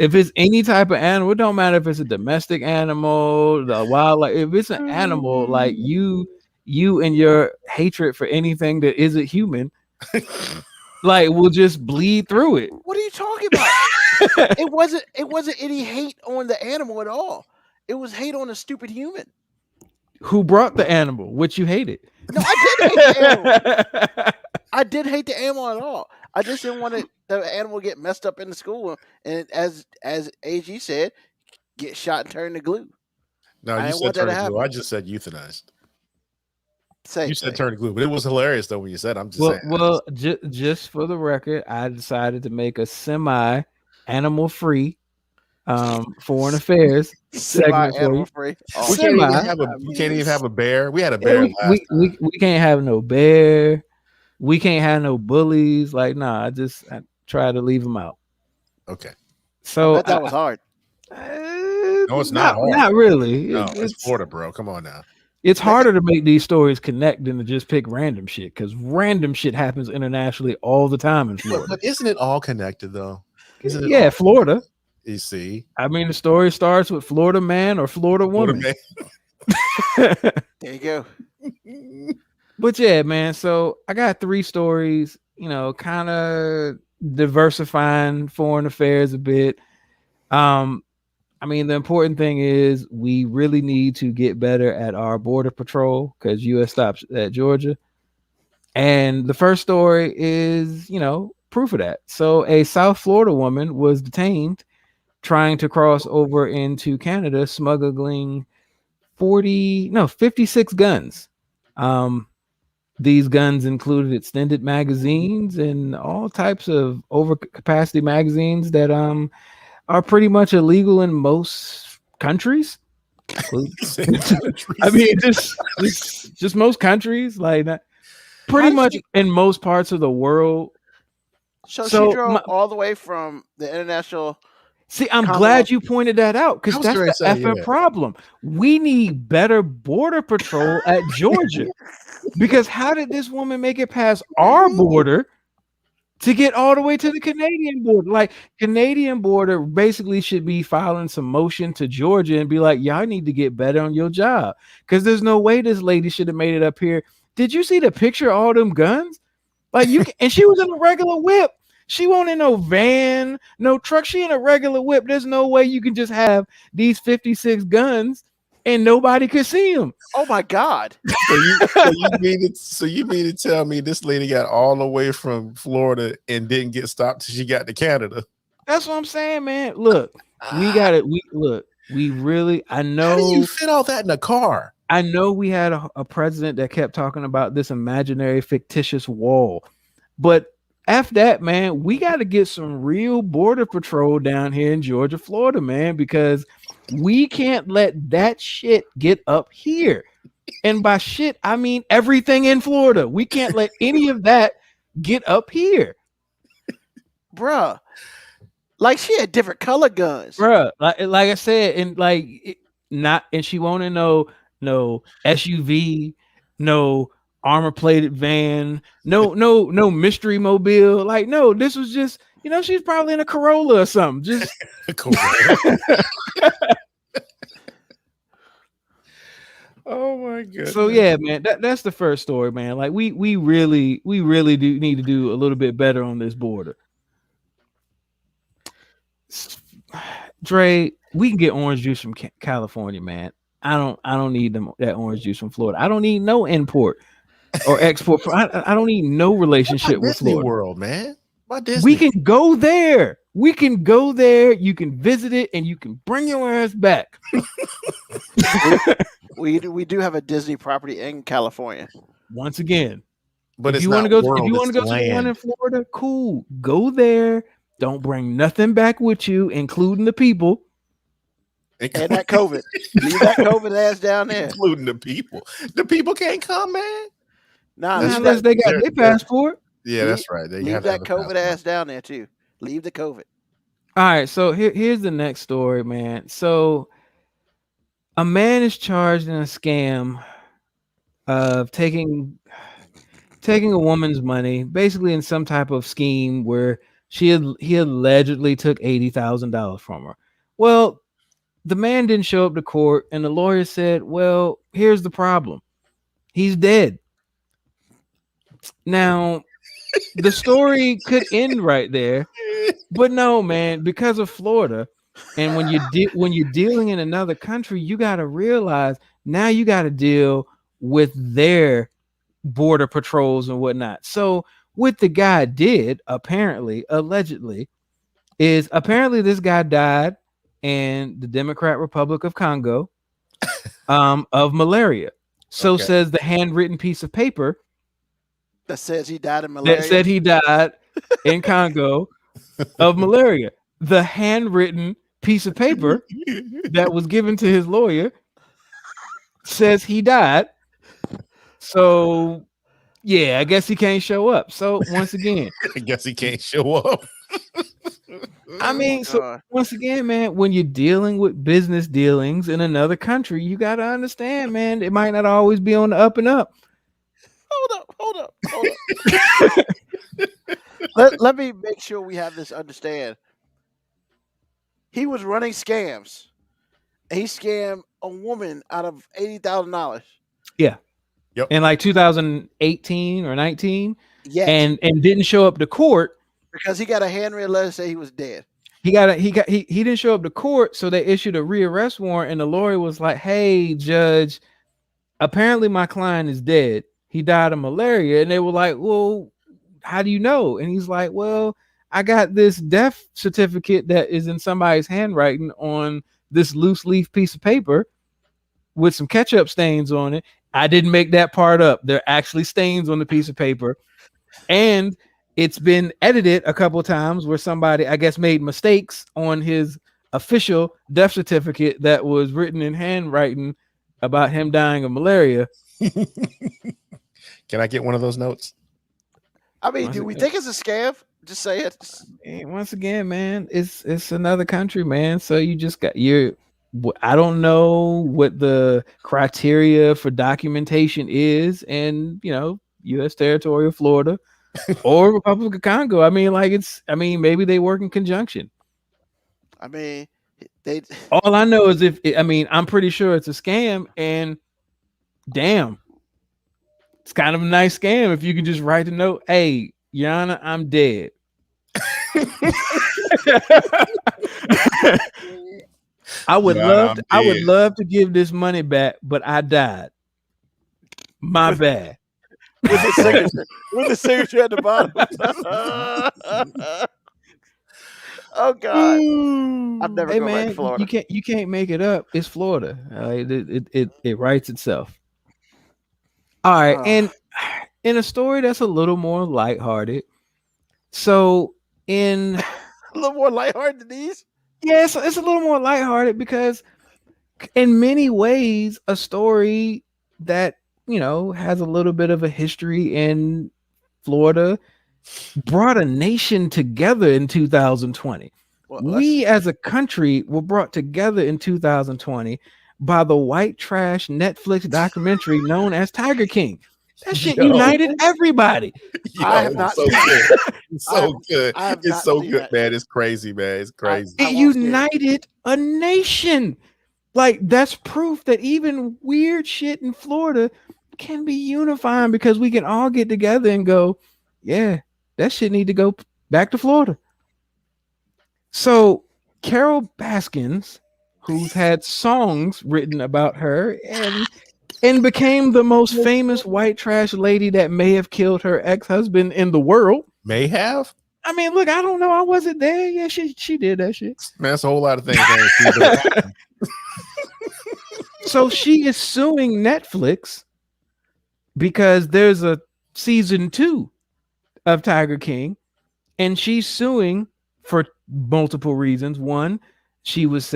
If it's any type of animal, it don't matter if it's a domestic animal, the wildlife. If it's an animal, like you and your hatred for anything that isn't human, like will just bleed through it. What are you talking about? It wasn't any hate on the animal at all. It was hate on a stupid human who brought the animal, which you hated. No, I did hate the animal. I did hate the animal at all. I just didn't want the animal get messed up in the school, and as AG said, get shot and turned to glue. No, you said turn to glue. I just said euthanized. Same you said thing. turn to glue, but it was hilarious though when you said. I'm just saying. Well, just for the record, I decided to make a semi animal free foreign affairs segment for you. Free. Oh. We can't even have a bear. We had a bear. We can't have no bear. We can't have no bullies. Like, nah, I try to leave them out. Okay. So that was hard. No, it's not hard. Not really. No, it's Florida, bro. Come on now. It's harder to make these stories connect than to just pick random shit because random shit happens internationally all the time in Florida. But isn't it all connected though? Yeah, Florida. You see? I mean, the story starts with Florida man or Florida woman. There you go. But yeah, man. So I got 3 stories, you know, kind of diversifying foreign affairs a bit. I mean, the important thing is we really need to get better at our border patrol because U.S. stops at Georgia. And the first story is, you know, proof of that. So a South Florida woman was detained trying to cross over into Canada, smuggling 56 guns. These guns included extended magazines and all types of overcapacity magazines that are pretty much illegal in most countries. I mean, just most countries, like that. Pretty much in most parts of the world. So she drove all the way from the international. See, I'm glad you pointed that out because that's the effing problem. We need better border patrol at Georgia. Because how did this woman make it past our border to get all the way to the Canadian border? Like, Canadian border basically should be filing some motion to Georgia and be like, y'all need to get better on your job. Because there's no way this lady should have made it up here. Did you see the picture of all them guns? Like, and she was in a regular whip. She won't in no van, no truck. She in a regular whip. There's no way you can just have these 56 guns and nobody could see him. Oh my God. So you mean to tell me this lady got all the way from Florida and didn't get stopped till she got to Canada? That's what I'm saying, man. Look, we got it. We really, I know. How do you fit all that in a car? I know we had a president that kept talking about this imaginary fictitious wall, but after that, man, we got to get some real border patrol down here in Georgia, Florida, man, because we can't let that shit get up here. And by shit, I mean everything in Florida. We can't let any of that get up here. Bruh. Like she had different color guns. Bruh, like I said, and and she wanted no SUV, no armor plated van, no mystery mobile. Like, no, this was just, she's probably in a Corolla or something. Just oh my god. So yeah, man, that's the first story, man. Like we really do need to do a little bit better on this border. Dre, we can get orange juice from California, man. I don't need that orange juice from Florida. I don't need no import or export. I don't need no relationship with Disney Florida. World, man. My Disney. We can go there. We can go there. You can visit it, and you can bring your ass back. We do have a Disney property in California. Once again, but if you want to go to the one in Florida, cool. Go there. Don't bring nothing back with you, including the people. And that COVID. Leave that COVID ass down there. Including the people. The people can't come, man. Nah, unless they got their passport. Yeah, that's right. Leave that COVID ass down there too. Leave the COVID. All right, so here's the next story, man. So a man is charged in a scam of taking a woman's money, basically in some type of scheme where he allegedly took $80,000 from her. Well, the man didn't show up to court, and the lawyer said, well, here's the problem. He's dead. Now, the story could end right there, but no, man, because of Florida, and when you're dealing in another country, you got to realize now you got to deal with their border patrols and whatnot. So what the guy did, allegedly, is this guy died in the Democratic Republic of Congo of malaria. So says the handwritten piece of paper that says he died of malaria. That said he died in Congo of malaria. The handwritten piece of paper that was given to his lawyer says he died. So yeah, I guess he can't show up. So once again, I guess he can't show up. I mean, so once again, man, when you're dealing with business dealings in another country, you got to understand, man, it might not always be on the up and up. Hold up. Let me make sure we have this understand. He was running scams. He scammed a woman out of $80,000. Yeah. Yep. In like 2018 or 19. Yeah. And didn't show up to court because he got a handwritten letter say he was dead. He didn't show up to court, so they issued a rearrest warrant, and the lawyer was like, "Hey, judge, apparently my client is dead. He died of malaria." And they were like, "Well, how do you know?" And he's like, "Well, I got this death certificate that is in somebody's handwriting on this loose leaf piece of paper with some ketchup stains on it. I didn't make that part up. There are actually stains on the piece of paper. And it's been edited a couple of times where somebody, I guess, made mistakes on his official death certificate that was written in handwriting about him dying of malaria." Can I get one of those notes? I mean, do we think it's a scam? Just say it. And once again, man, it's another country, man. So you just got I don't know what the criteria for documentation is, and U.S. territory of Florida or Republic of Congo. I mean, maybe they work in conjunction. I mean, all I know is I'm pretty sure it's a scam, and damn, it's kind of a nice scam if you can just write a note, "Hey, Yana, I'm dead." I would God, love I'm I would dead. love to give this money back, but I died. My bad. With the signature. With the signature at the bottom. Oh God. I'm never Hey going back to man, Florida. you can't make it up. It's Florida. It writes itself. All right, Oh. and in a story that's a little more lighthearted. So in A little more lighthearted than these. yeah, it's a little more lighthearted because in many ways a story that has a little bit of a history in Florida brought a nation together in 2020. Well, We as a country were brought together in 2020 by the white trash Netflix documentary known as Tiger King. That shit Yo. united everybody. I have not so seen good. It's so good. I have It's not so seen good, that. man. It's crazy, man. It's crazy. I It won't see it. united a nation. Like that's proof that even weird shit in Florida can be unifying because we can all get together and go, yeah, that shit need to go back to Florida. So Carol Baskins, who's had songs written about her and became the most famous white trash lady that may have killed her ex-husband in the world. May have? I mean, look, I don't know. I wasn't there. Yeah, she did that shit. Man, that's a whole lot of things. I ain't seen, but- So she is suing Netflix because there's a season 2 of Tiger King, and she's suing for multiple reasons. One, she was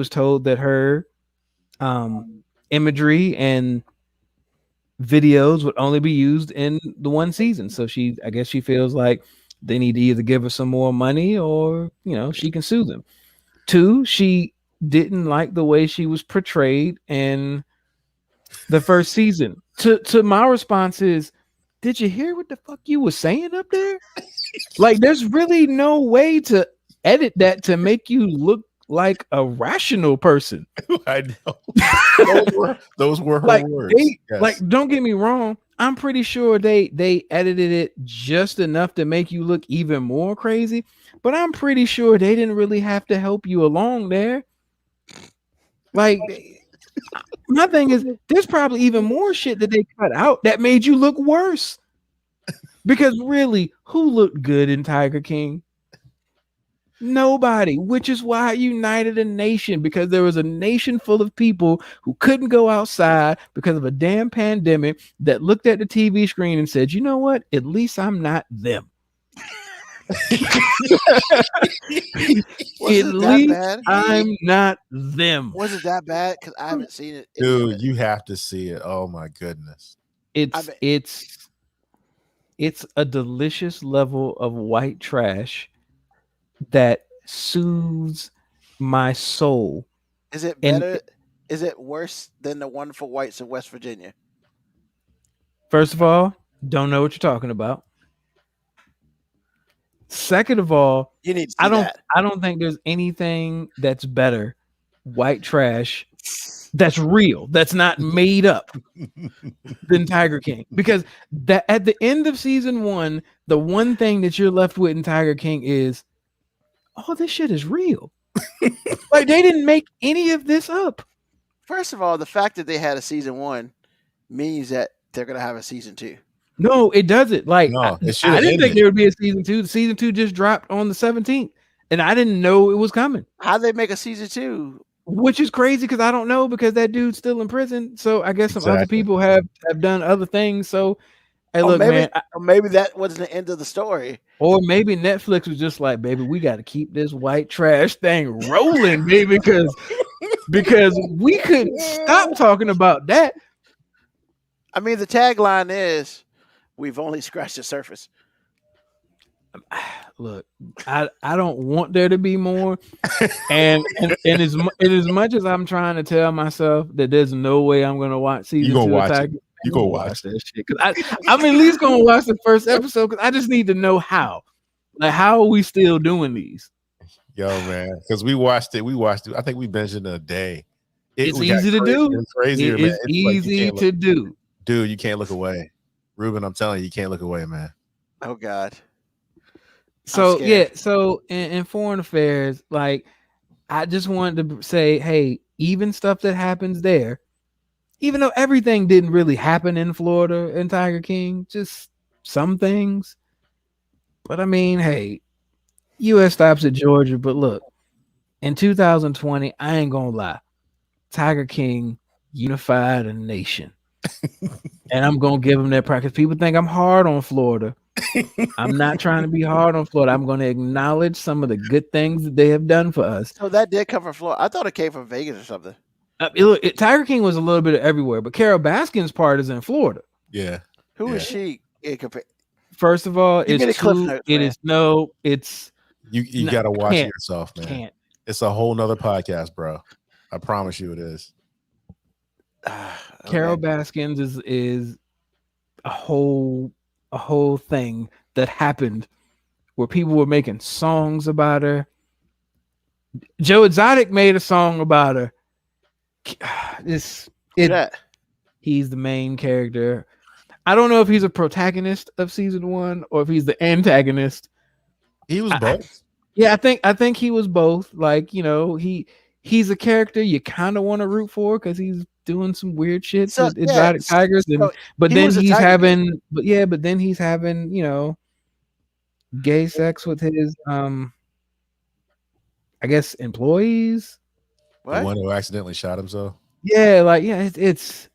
told that her imagery and videos would only be used in the one season. So I guess she feels like they need to either give her some more money or she can sue them. 2, she didn't like the way she was portrayed in the first season. To my response is, did you hear what the fuck you was saying up there? Like, there's really no way to edit that to make you look like a rational person. I know. Those were her Like, words. Yes. like, don't get me wrong. I'm pretty sure they edited it just enough to make you look even more crazy. But I'm pretty sure they didn't really have to help you along there. Like, my thing is, there's probably even more shit that they cut out that made you look worse. Because really, who looked good in Tiger King? Nobody, which is why it united a nation, because there was a nation full of people who couldn't go outside because of a damn pandemic that looked at the TV screen and said, you know what? At least I'm not them. Was At it that least bad? I'm not them. Was it that bad? Because I haven't seen it. Dude, you have to see it. Oh my goodness. It's a delicious level of white trash that soothes my soul. Is it And- better? Is it worse than the Wonderful Whites of West Virginia? First of all, don't know what you're talking about. Second of all, You need to see I that. don't think there's anything that's better white trash that's real, that's not made up, than Tiger King. Because that at the end of season 1, the one thing that you're left with in Tiger King is, oh, this shit is real. Like, they didn't make any of this up. First of all, the fact that they had a season 1 means that they're gonna have a season 2. No, it doesn't. Like, No, it I should've didn't think ended. there would be a season 2. The season 2 just dropped on the 17th, and I didn't know it was coming. How'd they make a season 2? Which is crazy because I don't know, because that dude's still in prison. So I guess some other Exactly. people have done other things. So hey, Or look, maybe, man, or maybe that wasn't the end of the story. or maybe Netflix was just like, baby, we got to keep this white trash thing rolling, baby, because we couldn't stop talking about that. I mean, the tagline is, "We've only scratched the surface." Look, I don't want there to be more, and as much as I'm trying to tell myself that there's no way I'm gonna watch season 2 gonna of watch it. Tiger, You I'm gonna gonna watch that shit, because I'm at least gonna watch the first episode, because I just need to know how. Like, how are we still doing these? Yo, man. Because we watched it. I think we binged it in a day. It's we got easy to crazy- do. It's crazier, It man. is It's like you easy can't to do. Dude, you can't look away. Ruben, I'm telling you, you can't look away, man. Oh God. So scared. yeah, so in foreign affairs, like, I just wanted to say, hey, even stuff that happens there, even though everything didn't really happen in Florida and Tiger King, just some things. But I mean, hey, U.S. stops at Georgia. But look, in 2020, I ain't gonna lie, Tiger King unified a nation. And I'm gonna give them that practice. People think I'm hard on Florida. I'm not trying to be hard on Florida. I'm going to acknowledge some of the good things that they have done for us. So that did come from Florida. I thought it came from Vegas or something. Tiger King was a little bit of everywhere, but Carol Baskin's part is in Florida. Yeah. Who is she? First of all, Give me the it's cliff two, notes, it man. is no, it's You No, gotta watch it can't. yourself, man. can't. It's a whole nother podcast, bro. I promise you it is. Carol Okay. Baskins is a whole thing that happened where people were making songs about her. Joe Exotic made a song about her. That. He's the main character. I don't know if he's a protagonist of season 1 or if he's the antagonist. He was both. Yeah, I think he was both. Like, you know, he's a character you kind of want to root for because he's doing some weird shit So, with yeah, exotic tigers, and so but he then was a he's tiger having, but then he's having, you know, gay sex with his I guess employees. The What? one who accidentally shot himself. Yeah, like it's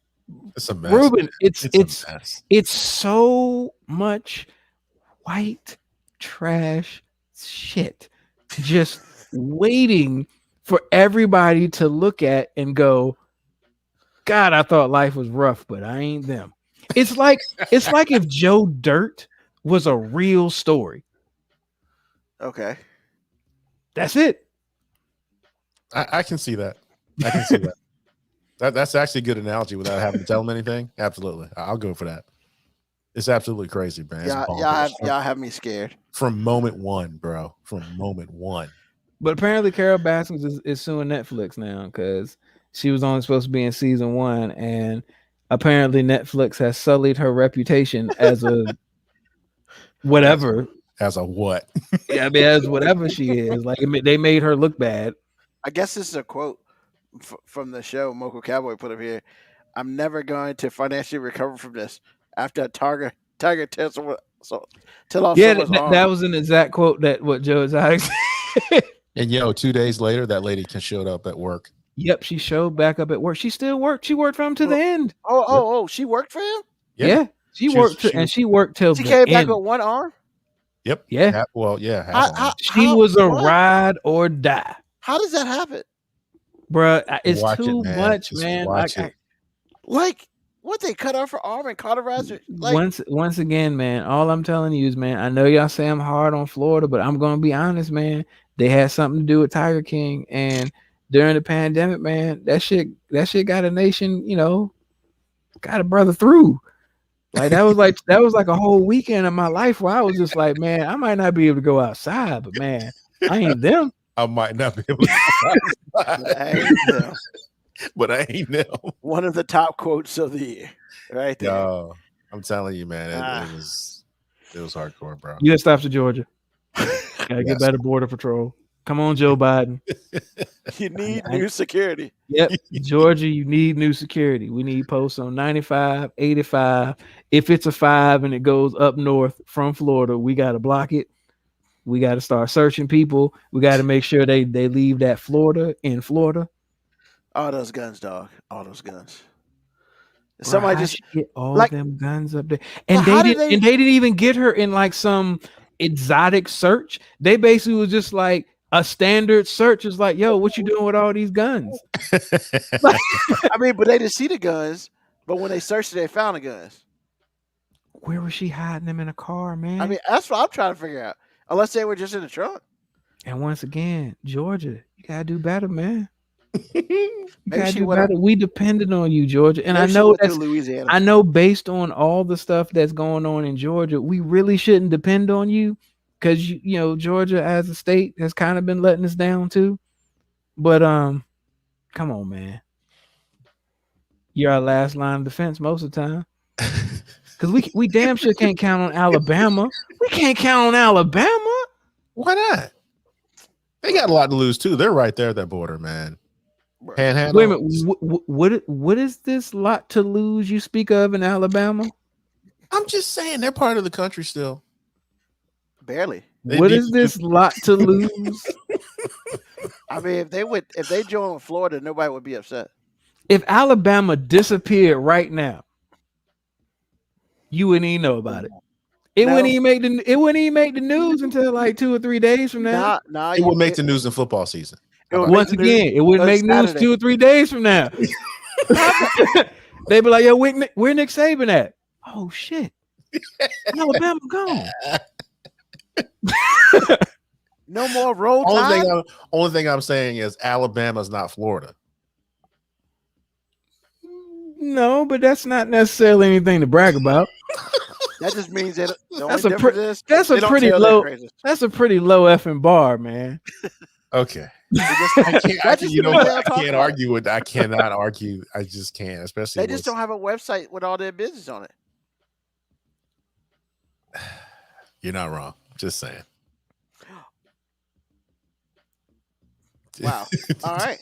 It's a mess. Ruben. It's a mess. it's so much white trash shit just waiting for everybody to look at and go, God, I thought life was rough, but I ain't them. It's like if Joe Dirt was a real story. Okay. That's it. I can see that. I can see that. That's actually a good analogy without having to tell him anything. Absolutely. I'll go for that. It's absolutely crazy, man. It's bonkers. Y'all have me scared. From moment one, bro. From moment one. But apparently Carol Baskins is suing Netflix now because she was only supposed to be in season 1, and apparently Netflix has sullied her reputation as a whatever. As a what? Yeah, I mean, as whatever she is. Like, they made her look bad. I guess this is a quote from the show Moco Cowboy put up here. I'm never going to financially recover from this after a tiger tells off Yeah, someone's arm. that was an exact quote that what Joe Exotic said. And 2 days later, that lady showed up at work. Yep, she showed back up at work. She still worked. She worked for him to the end. Oh, she worked for him? Yeah, she worked till She the came back end. with one arm? Yep. Yeah. half on. She was a ride or die. How does that happen? Bruh, it's Watch too it, man. much, Just man. watch it. Like, what, they cut off her arm and cauterize her? Like, Once again, man, all I'm telling you is, man, I know y'all say I'm hard on Florida, but I'm gonna be honest, man. They had something to do with Tiger King, and during the pandemic, man, that shit got a nation, got a brother through. Like that was like a whole weekend of my life where I was just like, man, I might not be able to go outside, but man, I ain't them. I might not be able to. But I ain't them. One of the top quotes of the year, right there. Yo, I'm telling you, man, it was hardcore, bro. U.S. stops to Georgia. Gotta get Yes. better border patrol. Come on, Joe Biden. You need new security. Yep, Georgia, you need new security. We need posts on 95, 85. If it's a 5 and it goes up north from Florida, we got to block it. We got to start searching people. We got to make sure they leave that Florida in Florida. All those guns, dog. All those guns. Bro, Somebody how'd just she get all like- them guns up there, and But how they did didn't. And they didn't even get her in like some exotic search. They basically was just like a standard search. Is like, yo, what you doing with all these guns? I mean, but they didn't see the guns. But when they searched it, they found the guns. Where was she hiding them in a car, man? I mean, that's what I'm trying to figure out. Unless they were just in the trunk. and once again, Georgia, you gotta do better, man. You Maybe gotta she do went better. We depended on you, Georgia, and Maybe I she know went that's. through Louisiana. I know based on all the stuff that's going on in Georgia, we really shouldn't depend on you because you know Georgia as a state has kind of been letting us down too. But come on, man, you're our last line of defense most of the time because we damn sure can't count on Alabama. We can't count on Alabama. Why not? They got a lot to lose too. They're right there at that border, man. Right. Panhandle. Wait a minute. What is this lot to lose you speak of in Alabama? I'm just saying they're part of the country still. Barely. What is this lot to lose? I mean, if they joined with Florida, nobody would be upset. If Alabama disappeared right now, you wouldn't even know about it. It wouldn't even make the news until like 2 or 3 days from now. It would make the news in football season. Once again, it wouldn't make news 2 or 3 days from now. They'd be like, "Yo, where Nick Saban at?" Oh shit, Alabama gone. No more roll time. Only thing I'm saying is Alabama's not Florida. No, but that's not necessarily anything to brag about. That just means that that's a pretty low. That's a pretty low effing bar, man. Okay. I can't argue with. I cannot argue. I just can't. Especially they just don't have a website with all their business on it. You're not wrong. Just saying. Wow. All right.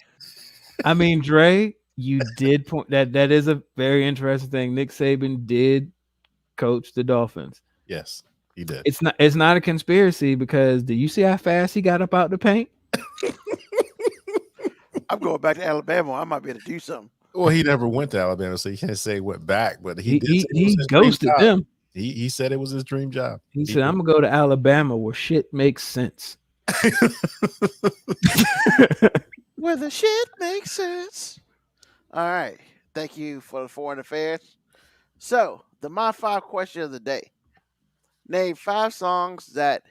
I mean, Dre, you did point that is a very interesting thing. Nick Saban did coach the Dolphins. Yes, he did. It's not a conspiracy because do you see how fast he got up out the paint? I'm going back to Alabama. I might be able to do something. Well, he never went to Alabama, so you can't say he went back, but he ghosted them. He said it was his dream job. He said, "I'm gonna go to Alabama where shit makes sense." Where the shit makes sense. All right. Thank you for the foreign affairs. So, the My 5 question of the day. Name 5 songs that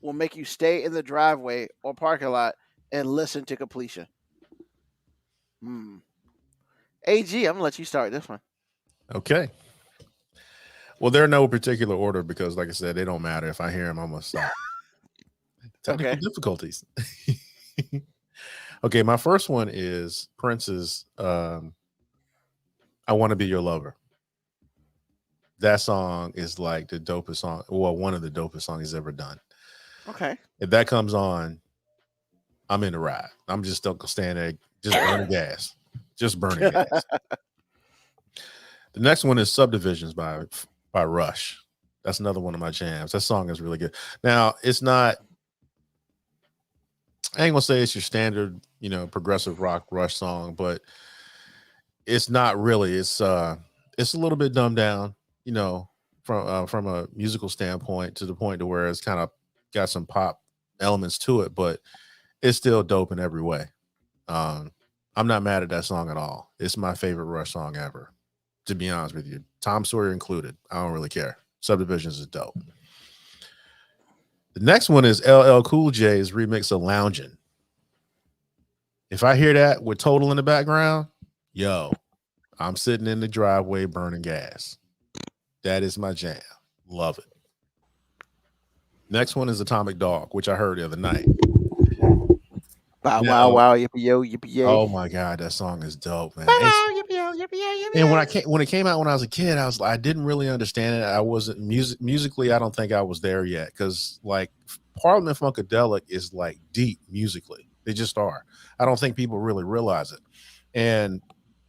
will make you stay in the driveway or parking lot and listen to completion. AG, I'm going to let you start this one. Okay. Well, they're no particular order because, like I said, they don't matter. If I hear them, I'm going to stop. Technical difficulties. Okay, my first one is Prince's I Want to Be Your Lover. That song is like the dopest song, well, one of the dopest songs he's ever done. Okay. If that comes on, I'm in the ride. I'm just still standing there, just burning gas. Just burning gas. The next one is Subdivisions by Rush. That's another one of my jams. That song is really good. Now, it's not, I ain't gonna say it's your standard, progressive rock Rush song, but it's not really. It's a little bit dumbed down, from a musical standpoint to the point to where it's kind of got some pop elements to it, but it's still dope in every way. I'm not mad at that song at all. It's my favorite Rush song ever, to be honest with you. Tom Sawyer included. I don't really care. Subdivisions is dope. The next one is LL Cool J's remix of Loungin'. If I hear that with Total in the background, I'm sitting in the driveway burning gas. That is my jam. Love it. Next one is Atomic Dog, which I heard the other night. Wow, wow, yippee yo, yippee yay. Oh my God, that song is dope, man. Yippee yo, yippee yay, yippee and when it came out when I was a kid, I didn't really understand it. I wasn't musically, I don't think I was there yet, because like Parliament Funkadelic is like deep musically. They just are. I don't think people really realize it. And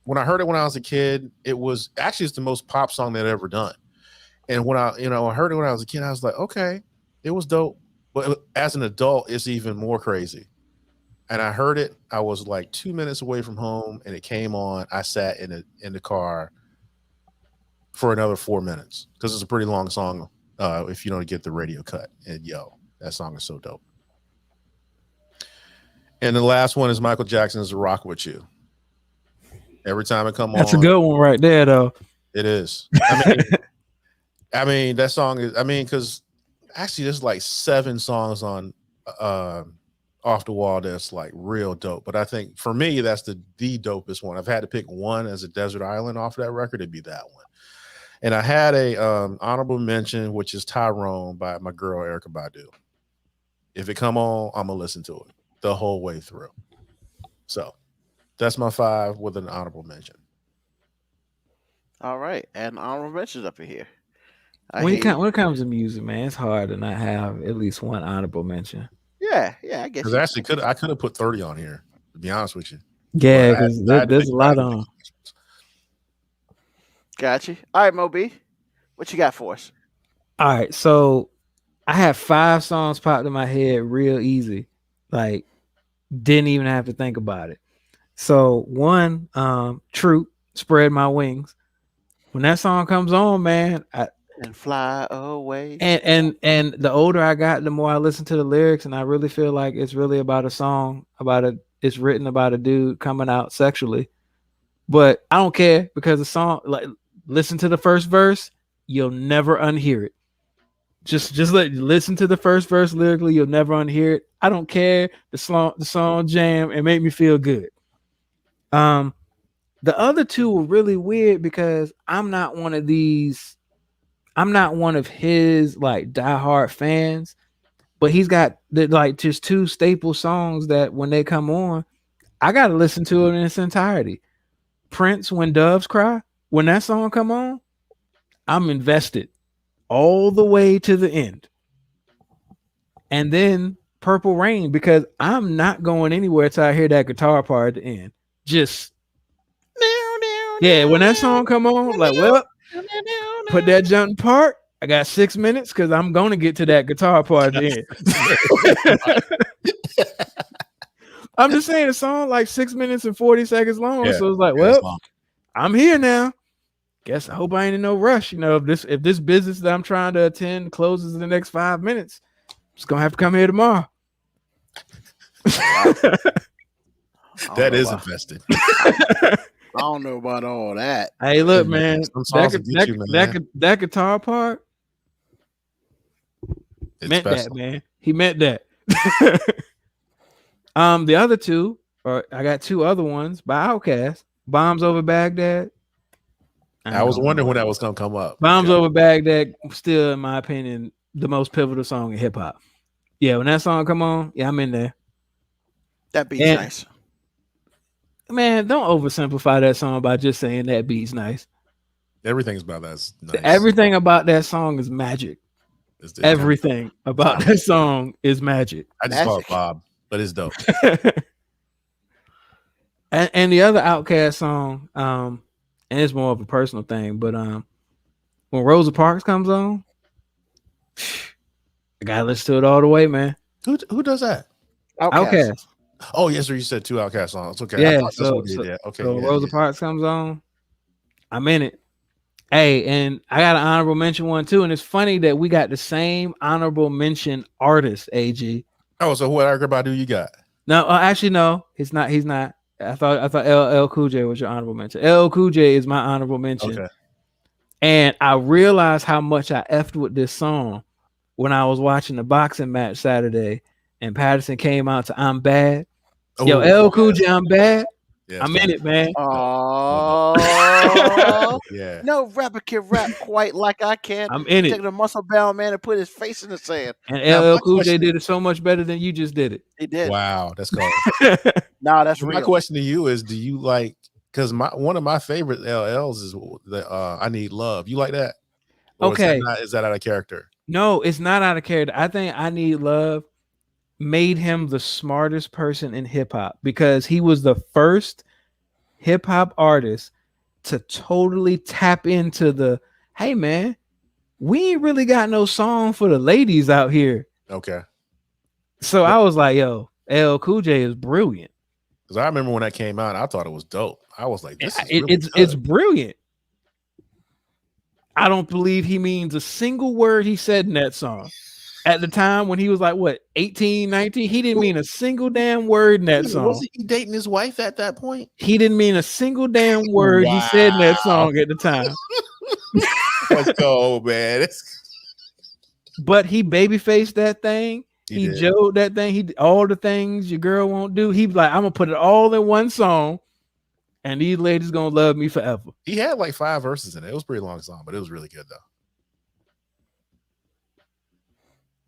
when I heard it when I was a kid, it's the most pop song they'd ever done. And when I heard it when I was a kid, I was like, okay, it was dope. But as an adult, it's even more crazy. And I heard it. I was like 2 minutes away from home, and it came on. I sat in the car for another 4 minutes because it's a pretty long song. If you don't get the radio cut, and that song is so dope. And the last one is Michael Jackson's "Rock With You." Every time it comes on, that's a good one right there, though. It is. I mean, that song is. Because actually, there's like 7 songs on Off the Wall that's like real dope. But I think for me, that's the dopest one. I've had to pick one as a desert island off of that record. It'd be that one. And I had a honorable mention, which is Tyrone by my girl Erykah Badu. If it come on, I'm gonna listen to it the whole way through. So that's my 5 with an honorable mention. All right, and honorable mentions up in here. When it comes to music, man, it's hard to not have at least one honorable mention. Yeah, Yeah, I guess. Because actually, I could have put 30 on here. To be honest with you. Yeah, But I had- because I had to there's pick- a I had lot to on. pick- Got you. All right, Moby, what you got for us? All right, so I have 5 songs popped in my head real easy. Like, didn't even have to think about it. So one, Troop, Spread My Wings. When that song comes on, man, And fly away. and the older I got, the more I listen to the lyrics, and I really feel like it's really about a song it's written about a dude coming out sexually. But I don't care, because the song, like, listen to the first verse, you'll never unhear it. Just listen to the first verse lyrically, you'll never unhear it. I don't care. The song jam and make me feel good. The other two were really weird because I'm not one of his like diehard fans, but he's got like just 2 staple songs that when they come on, I gotta listen to it in its entirety. Prince, When Doves Cry. When that song come on, I'm invested all the way to the end. And then Purple Rain, because I'm not going anywhere till I hear that guitar part at the end. Just when that song come on, like, well, put that jump part. I got 6 minutes because I'm gonna get to that guitar part at the end. I'm just saying, a song like 6 minutes and 40 seconds long. So it's like, well, I'm here now. Guess I hope I ain't in no rush. You know, if this business that I'm trying to attend closes in the next 5 minutes, I'm just gonna have to come here tomorrow. That is invested. I don't know about all that. Hey, look, man, that guitar part meant special. that, man. He meant that. The other two, or I got 2 other ones by Outkast. Bombs Over Baghdad. I was wondering when that was gonna come up. Bombs Over Baghdad, still, in my opinion, the most pivotal song in hip hop. Yeah, when that song come on, yeah, I'm in there. That beat's nice. Man, don't oversimplify that song by just saying that beat's nice. Everything's about that's nice. Everything about that song is magic. Everything about that song is magic. I just call it Bob, but it's dope. and the other Outkast song, and it's more of a personal thing, but when Rosa Parks comes on, I gotta listen to it all the way, man. Who does that? Outkast. Oh, yes, sir. You said 2 Outkast songs. Okay. Yeah. Okay. So Rosa Parks comes on, I'm in it. Hey, and I got an honorable mention one too, and it's funny that we got the same honorable mention artist. AG. Oh, so what Erykah Badu you got? No, actually, no. He's not. I thought LL Cool J was your honorable mention. LL Cool J is my honorable mention. Okay. And I realized how much I effed with this song when I was watching the boxing match Saturday, and Patterson came out to "I'm Bad." Yo, LL Cool J, "I'm Bad." Yeah, I'm in it, man. Oh, yeah. No rapper can rap quite like I can. I'm in it. Take the muscle bound man and put his face in the sand. And LL Cool J did it so much better than you just did it. He did. Wow, that's cool. Nah, that's real. My question to you is: do you like? Because one of my favorite LLs is the "I Need Love." You like that? Or okay, is that out of character? No, it's not out of character. I think "I Need Love" made him the smartest person in hip hop because he was the first hip hop artist to totally tap into the, hey man, we ain't really got no song for the ladies out here. Okay. So I was like, yo, LL Cool J is brilliant. Because I remember when that came out, I thought it was dope. I was like, this is really it's brilliant. I don't believe he means a single word he said in that song. At the time when he was like, what, 18, 19? He didn't mean a single damn word in that song. Wasn't he dating his wife at that point? He didn't mean a single damn word he said in that song at the time. Let's go, man. But he babyfaced that thing. He joked that thing. He did all the things your girl won't do. He was like, I'm going to put it all in one song, and these ladies going to love me forever. He had like 5 verses in it. It was a pretty long song, but it was really good, though.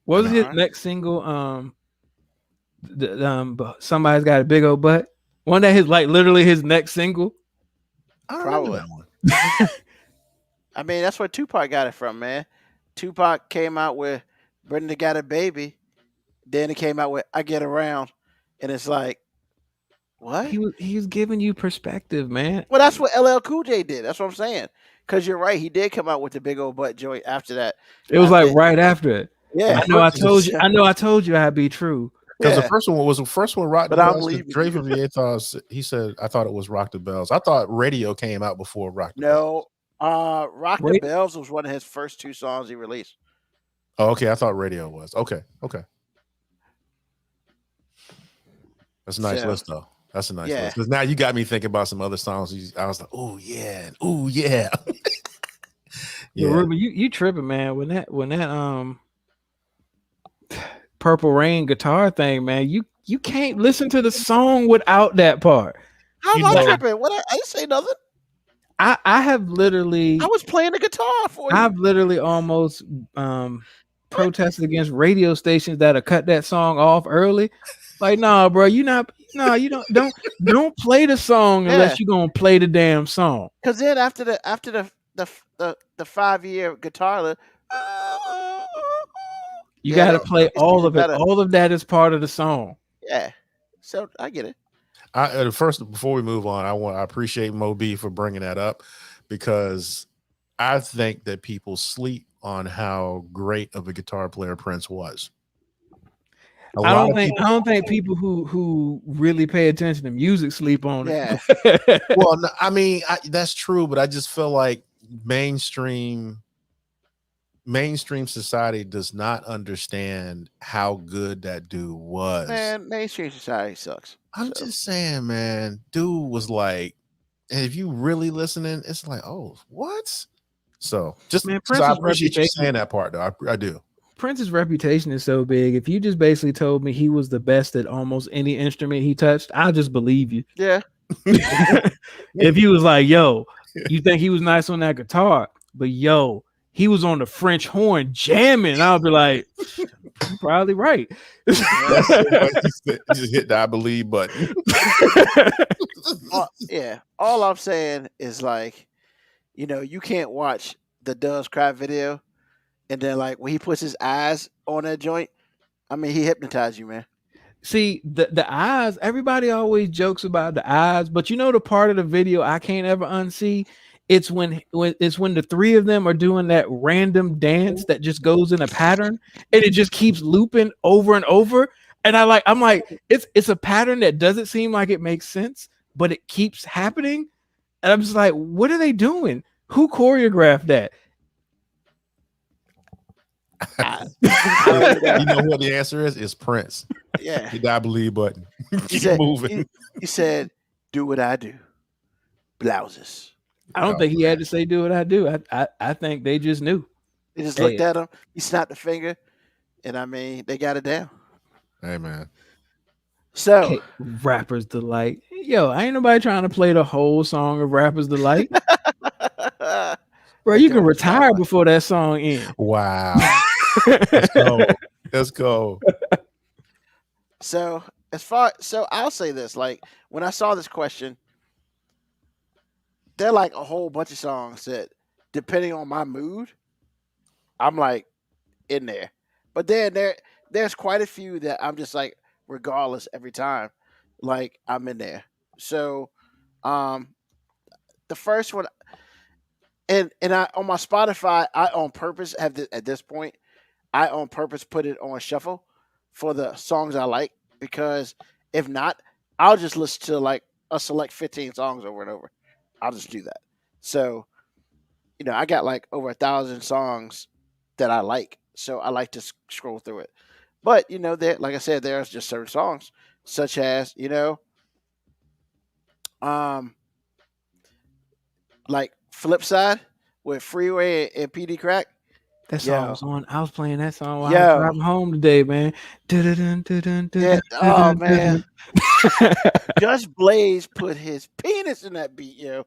What was his next single? Somebody's Got a Big Old Butt. One that his like literally his next single. Probably. I mean, that's where Tupac got it from, man. Tupac came out with "Brenda Got a Baby." Then it came out with "I Get Around," and it's like, what? He was giving you perspective, man. Well, that's what LL Cool J did. That's what I'm saying. Because you're right, he did come out with the big old butt joint after that. It was I like think- right after it. Yeah, I know I told you I'd be true. Because Yeah. the first one rocked the But I bells. believe Dre you. from VA he said I thought it was Rock the Bells. I thought Radio came out before Rock the Bells. No, "Rock the Wait. Bells" was one of his first 2 songs he released. Oh, okay. I thought Radio was. Okay. That's a nice So, list, though. That's a nice yeah. list. Because now you got me thinking about some other songs. I was like, oh yeah. Yeah, Yeah. Ruben, you tripping, man. When that Purple Rain guitar thing, man, you can't listen to the song without that part. How You am I know- tripping? What? I didn't say nothing. I have literally I was playing the guitar for you. I've literally almost protested against radio stations that have cut that song off early. Like, nah, bro, you don't play the song unless you're gonna play the damn song. Because then after the 5-year guitar, You Yeah, gotta play it's all of it. better. All of that is part of the song. yeah. So I get it. First, before we move on, I appreciate Mo B for bringing that up because I think that people sleep on how great of a guitar player Prince was. I don't think people who really pay attention to music sleep on Yeah. it. Well, no, I mean that's true, but I just feel like mainstream society does not understand how good that dude was. Man, mainstream society sucks. I'm So, just saying, man, dude was like, and if you really listening, it's like, oh, what? So just Man, so Prince's I appreciate you reputation- saying that part, though. I do. Prince's reputation is so big. If you just basically told me he was the best at almost any instrument he touched, I'll just believe you. yeah. If he was like, yo, you think he was nice on that guitar, but yo, he was on the French horn jamming, I'll be like, you're probably right. Just hit the I believe button. Yeah. All I'm saying is like, you can't watch the Doves Cry video and then like when he puts his eyes on that joint, I mean he hypnotized you, man. See, the eyes, everybody always jokes about the eyes, but the part of the video I can't ever unsee. It's when the 3 of them are doing that random dance that just goes in a pattern and it just keeps looping over and over. And I'm like, it's a pattern that doesn't seem like it makes sense, but it keeps happening. And I'm just like, what are they doing? Who choreographed that? You know what the answer is? It's Prince. Yeah. Hit the I believe button. Keep said- moving. He said, "Do what I do." Blouses. I don't think he had to say do what I do. I think they just knew. They just Hey. looked at him. He snapped the finger, and I mean they got it down. Hey man. So Okay, Rapper's Delight. Yo, ain't nobody trying to play the whole song of Rapper's Delight. Bro, you can retire before that song ends. Wow. Let's go. Let's go. So I'll say this: like when I saw this question, there are like a whole bunch of songs that, depending on my mood, I'm like in there. But then there's quite a few that I'm just like, regardless, every time, like I'm in there. So, the first one, and I on my Spotify, I on purpose at this point, I on purpose put it on shuffle for the songs I like, because if not, I'll just listen to like a select 15 songs over and over. I'll just do that. So, I got like over 1,000 songs that I like. So I like to scroll through it. But, there, like I said, there's just certain songs, such as, like Flip Side with Freeway and PD Crack. That song Yo. was on. I was playing that song while I Yo. was driving home today, man. Yeah. Oh, man. Judge Blaze put his penis in that beat, yo.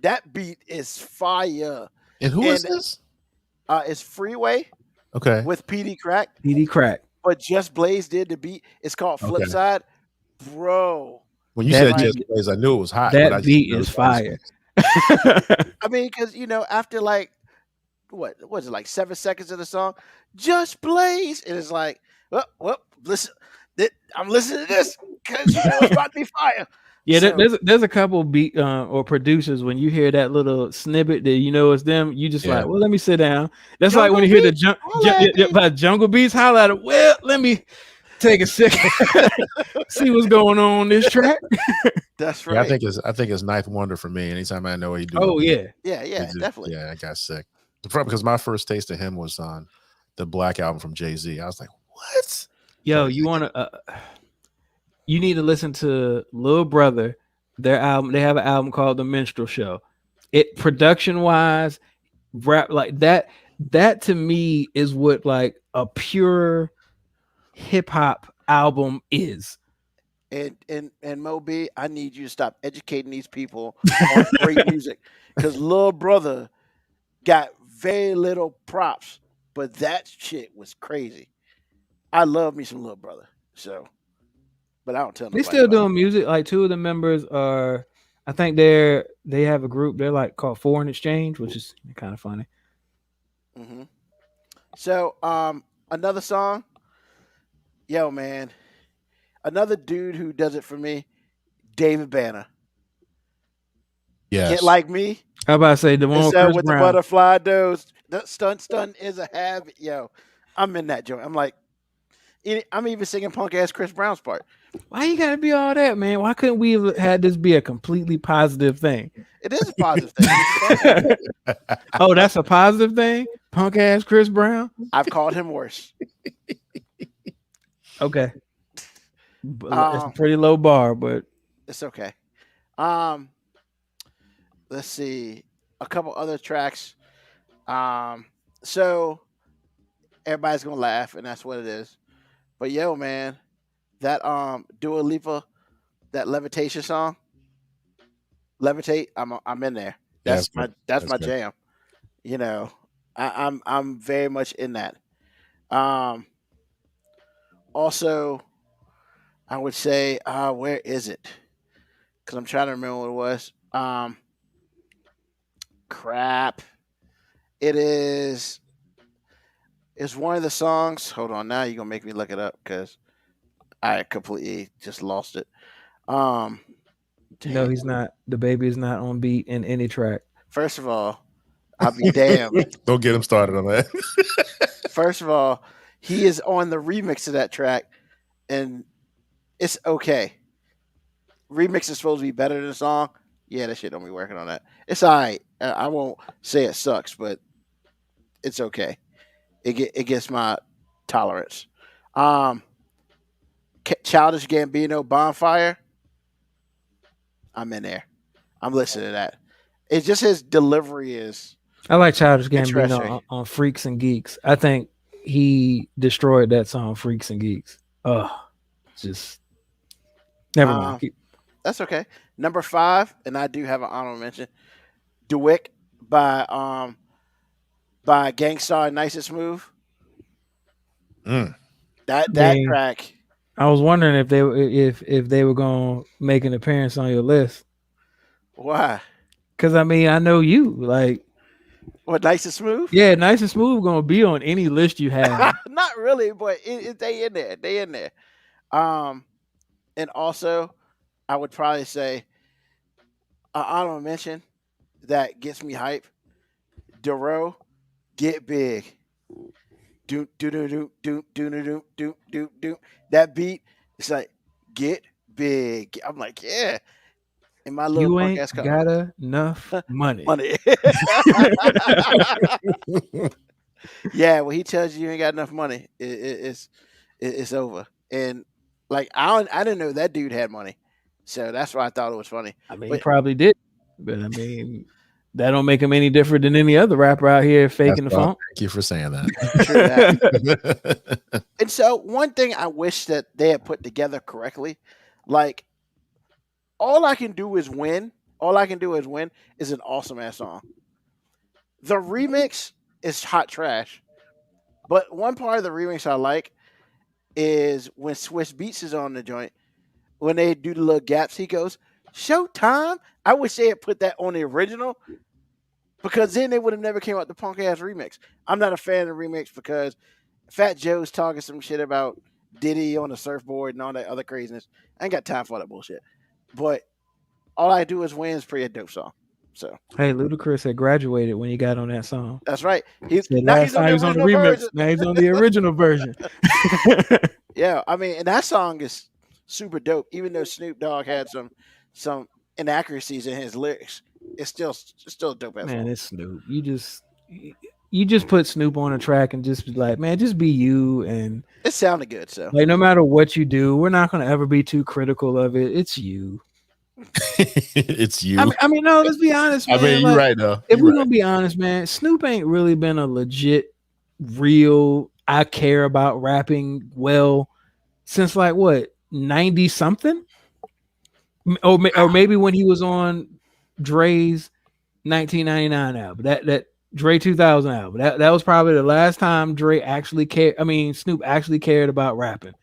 That beat is fire. And who is And- this? It's Freeway Okay. with PD Crack, PD Crack. but Just Blaze did the beat. It's called Flip Okay. Side. Bro. When you that said might Just Blaze, I knew it was hot. that but I just beat never is thought it fire. I mean, because, after like, what was it, like 7 seconds of the song? Just Blaze. And it's like, Well, listen. I'm listening to this because it's about to be fire. Yeah, So, there's a couple beat or producers when you hear that little snippet that you know it's them, you just Yeah. like, well, let me sit down. That's like Jungle when you hear the Beats, holla at me. by Jungle Beats holla at, well, let me take a second, see what's going on this track. That's Yeah, right. I think it's Ninth Wonder for me. Anytime I know what he do. Oh yeah, Yeah, definitely. Yeah, I got sick. Because my first taste of him was on the Black album from Jay-Z. I was like, what? yo, you want to? You need to listen to Lil Brother. Their album. They have an album called The Minstrel Show. It production wise, rap like that. That to me is what like a pure hip hop album is. And Mo B, I need you to stop educating these people on great music because Lil Brother got very little props, but that shit was crazy. I love me some Lil Brother, so. But I don't tell They nobody. still about doing music. Like two of the members are, I think they have a group. They're like called Foreign Exchange, which is kind of funny. it. Mm-hmm. So another song, yo man, another dude who does it for me, David Banner. Yes. Get like me. How about I say the one with Chris with Brown? the butterfly does. The stun is a habit. Yo, I'm in that joint. I'm like, I'm even singing punk ass Chris Brown's part. Why you gotta be all that, man? Why couldn't we have had this be a completely positive thing? It is a positive thing. Oh, that's a positive thing? Punk ass Chris Brown? I've called him worse. Okay. It's a pretty low bar, but it's okay. Let's see. A couple other tracks. So everybody's gonna laugh, and that's what it is. But yo, man, that Dua Lipa, that Levitation song, Levitate, I'm in there. That's my good. jam. You know, I'm very much in that. Also, I would say, where is it? Because I'm trying to remember what it was. Crap. It is. It's one of the songs. Hold on, now you're gonna make me look it up because I completely just lost it. no, he's not. The baby is not on beat in any track. First of all, I'll be damned. Don't get him started on that. First of all, he is on the remix of that track, and it's okay. Remix is supposed to be better than the song. Yeah, that shit don't be working on that. It's all right. I won't say it sucks, but it's okay. It gets my tolerance. Childish Gambino, Bonfire. I'm in there. I'm listening to that. It's just his delivery is. I like Childish Gambino Interesting. on Freaks and Geeks. I think he destroyed that song, Freaks and Geeks. Oh, just never mind. That's okay. Number 5, and I do have an honorable mention. DeWick by Gangstar, Nice and Smooth. That track. I was wondering if they were gonna make an appearance on your list. Why? Because I mean, I know you like. What, Nice and Smooth? Yeah, Nice and Smooth gonna be on any list you have. Not really, but they in there. They in there. And also, I would probably say an honorable mention that gets me hype. Dero, Get Big. Do do do do do do do do do do. That beat, it's like Get Big. I'm like, yeah. In my little You punk ain't ass car. got enough money. Yeah, when he tells you ain't got enough money, it's over. And like I didn't know that dude had money, so that's why I thought it was funny. I mean, he probably did, but I mean, that don't make him any different than any other rapper out here faking the funk. Thank you for saying that. True that. And so one thing I wish that they had put together correctly, like all I can do is win. All I can do is win is an awesome ass song. The remix is hot trash, but one part of the remix I like is when Swiss Beats is on the joint. When they do the little gaps, he goes, "Showtime." I wish they had put that on the original, because then they would have never came out the punk ass remix. I'm not a fan of the remix because Fat Joe's talking some shit about Diddy on the surfboard and all that other craziness. I ain't got time for that bullshit. But All I Do Is Win is pretty dope song. So Hey, Ludacris had graduated when he got on that song. that's right. Last time he was on the remix. Now he's on the original version. Yeah, I mean, and that song is super dope. Even though Snoop Dogg had some inaccuracies in his lyrics, it's still dope. Man, it's Snoop. You just put Snoop on a track and just be like, man, just be you. And it sounded good. So like, no matter what you do, we're not gonna ever be too critical of it. It's you. It's you. I mean, no, let's be honest, man. I mean, you're right though. If we're gonna be honest, man, Snoop ain't really been a legit, real, I care about rapping well since like what, 90 something? Or maybe when he was on Dre's 1999 album. That Dre 2000 album. That was probably the last time Dre actually cared. I mean, Snoop actually cared about rapping.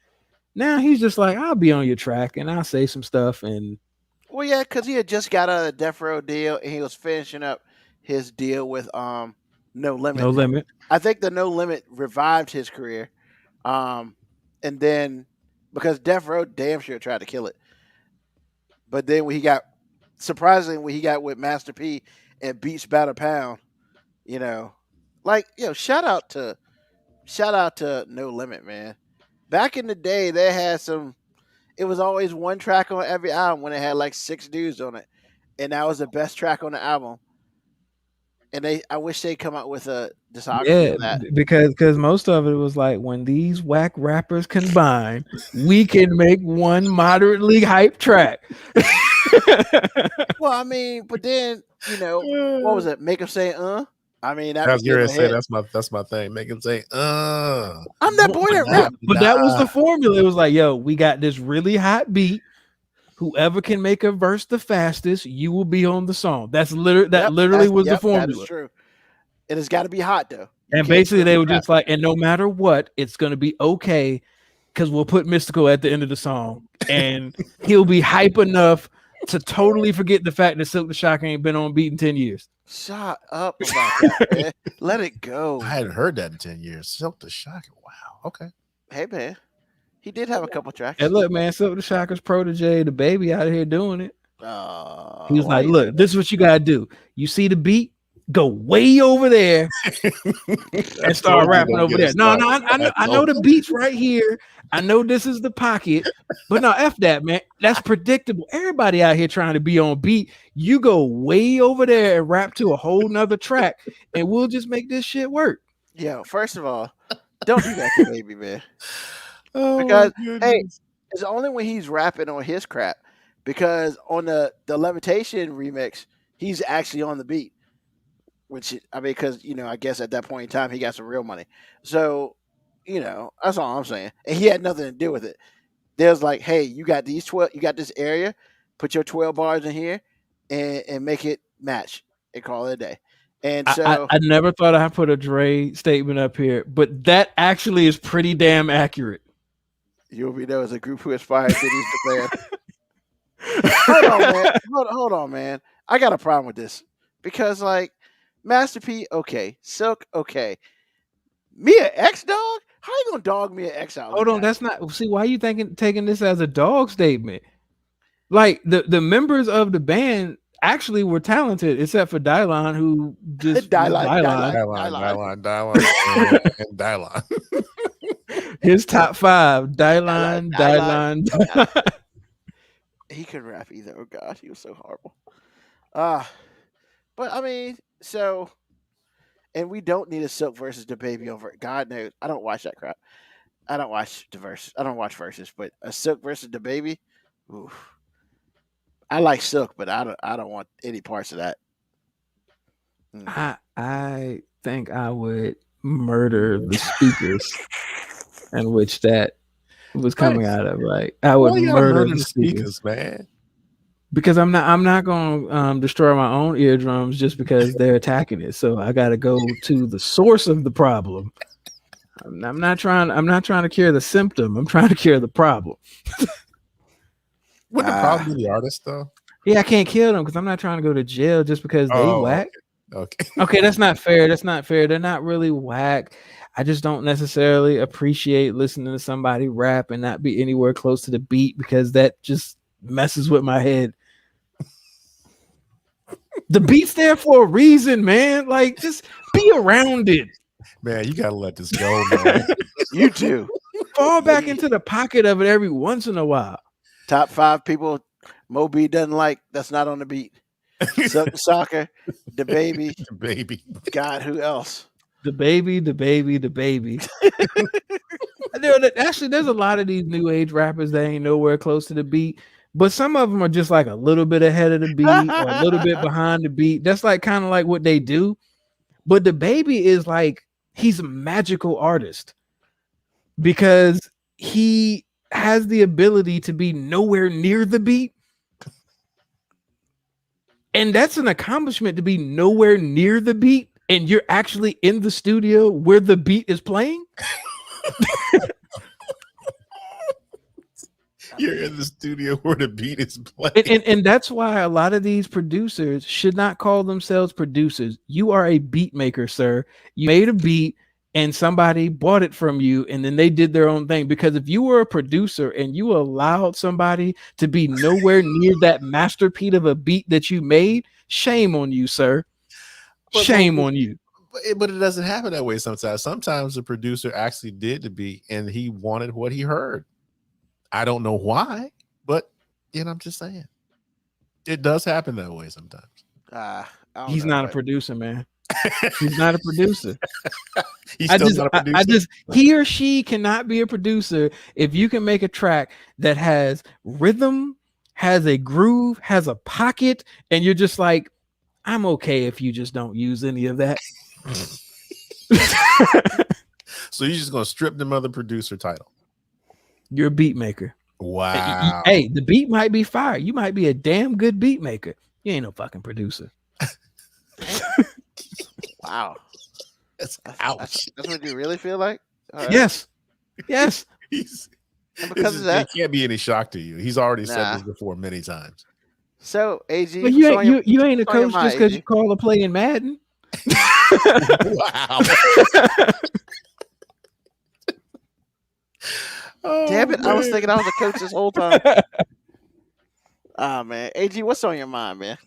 Now he's just like, I'll be on your track and I'll say some stuff. And well, yeah, because he had just got out of the Death Row deal and he was finishing up his deal with No Limit. No Limit. I think the No Limit revived his career. And then because Death Row damn sure tried to kill it. But then when he got with Master P and Beats Battle Pound, shout out to No Limit, man. Back in the day, they had it was always one track on every album when it had like 6 dudes on it. And that was the best track on the album. And I wish they'd come out with a discography of that. Because most of it was like, when these whack rappers combine, we can make one moderately hype track. Well, I mean, but then, what was it? Make them say, I mean, I was gonna say that's my thing. Make him say, I'm that boy that rap. But that was the formula. It was like, yo, we got this really hot beat. Whoever can make a verse the fastest, you will be on the song. That literally was the formula. That is true. And it's got to be hot though. And basically, they were just like, and no matter what, it's gonna be okay because we'll put Mystical at the end of the song, and he'll be hype enough to totally forget the fact that Silk the Shocker ain't been on beat in 10 years. Shut up about that, man. Let it go. I hadn't heard that in 10 years. Silk the Shocker. Wow. Okay. Hey, man. He did have a couple tracks. And look, man, Silk the Shocker's protege, the baby out here doing it. He was like, look, this is what you got to do. You see the beat? Go way over there and start rapping over there. No, I know the beat's right here. I know this is the pocket, but no, F that, man. That's predictable. Everybody out here trying to be on beat. You go way over there and rap to a whole nother track, and we'll just make this shit work. Yo, first of all, don't do that to baby, man. Because hey, it's only when he's rapping on his crap. Because on the Levitation remix, he's actually on the beat. Which, I mean, because, I guess at that point in time, he got some real money. So, that's all I'm saying. And he had nothing to do with it. There's like, hey, you got these 12, you got this area, put your 12 bars in here and make it match and call it a day. And so I never thought I'd put a Dre statement up here, but that actually is pretty damn accurate. You'll be known as a group who aspires to these declared. Hold on, man. Hold on, man. I got a problem with this. Because, like, Master P, okay. Silk, okay. Mia X, dog? How you gonna dog Mia X out? Hold on, that's not. See, why are you taking this as a dog statement? Like the members of the band actually were talented, except for Dylon, who just Dylon. His top 5: Dylon. He couldn't rap either. Oh gosh, he was so horrible. But I mean, so, and we don't need a Silk versus the baby over it. God knows, I don't watch that crap. I don't watch I don't watch versus, but a Silk versus the baby. Oof. I like Silk, but I don't want any parts of that. I think I would murder the speakers in which that was coming out of. Like, I would murder the speakers, man. Because I'm not gonna destroy my own eardrums just because they're attacking it. So I got to go to the source of the problem. I'm not trying to cure the symptom. I'm trying to cure the problem. Wouldn't the problem be the artist though? Yeah, I can't kill them because I'm not trying to go to jail just because they whack. Okay. Okay, that's not fair. That's not fair. They're not really whack. I just don't necessarily appreciate listening to somebody rap and not be anywhere close to the beat because that just messes with my head. The beat's there for a reason, man. Like, just be around it. Man, you gotta let this go, man. You too. Fall back into the pocket of it every once in a while. Top 5 people Moby doesn't like that's not on the beat. Soccer, the baby. Baby. God, who else? The baby. Actually, there's a lot of these new age rappers that ain't nowhere close to the beat, but some of them are just like a little bit ahead of the beat or a little bit behind the beat. That's like kind of like what they do. But the baby is like, he's a magical artist because he has the ability to be nowhere near the beat. And that's an accomplishment, to be nowhere near the beat and you're actually in the studio where the beat is playing. You're in the studio where the beat is playing. And that's why a lot of these producers should not call themselves producers. You are a beat maker, sir. You made a beat and somebody bought it from you and then they did their own thing. Because if you were a producer and you allowed somebody to be nowhere near that masterpiece of a beat that you made, shame on you, sir. Shame on you. But it doesn't happen that way sometimes. Sometimes the producer actually did the beat and he wanted what he heard. I don't know why, but I'm just saying it does happen that way sometimes. He's not a producer, man. He's not a producer. He's still not a producer. He or she cannot be a producer if you can make a track that has rhythm, has a groove, has a pocket, and you're just like, I'm okay if you just don't use any of that. So you're just gonna strip them of the producer title. You're a beat maker. Wow. Hey, the beat might be fire. You might be a damn good beat maker. You ain't no fucking producer. Wow. That's That's what you really feel like? Right. Yes. And because of that, it can't be any shock to you. He's already said this before many times. So, AG, but you ain't a coach just because you call a play in Madden. Wow. Damn it. I was thinking I was a coach this whole time. Man. AG, what's on your mind, man?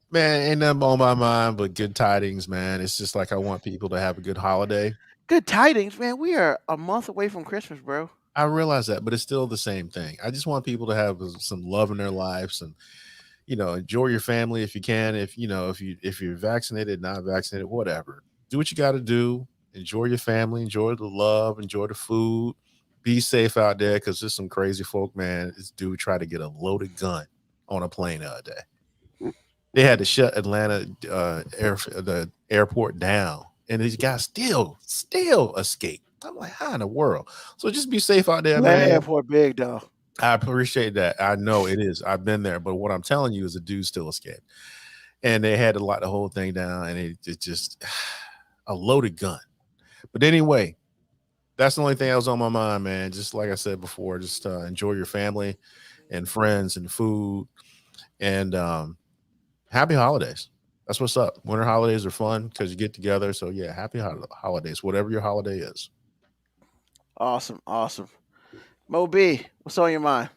Man, ain't nothing on my mind but good tidings, man. It's just like I want people to have a good holiday. Good tidings, man. We are a month away from Christmas, bro. I realize that, but it's still the same thing. I just want people to have some love in their lives and, enjoy your family if you can. If you're vaccinated, not vaccinated, whatever. Do what you got to do. Enjoy your family. Enjoy the love. Enjoy the food. Be safe out there because there's some crazy folk, man. This dude tried to get a loaded gun on a plane the other day. They had to shut Atlanta the airport down, and these guys still escaped. I'm like, how in the world? So just be safe out there, man. Airport big, though. I appreciate that. I know it is. I've been there, but what I'm telling you is the dude still escaped, and they had to lock the whole thing down, and it just a loaded gun. But anyway, that's the only thing that was on my mind, man. Just like I said before, just enjoy your family and friends and food, and happy holidays. That's what's up. Winter holidays are fun because you get together. So yeah, happy holidays, whatever your holiday is. Awesome. Mo B, what's on your mind?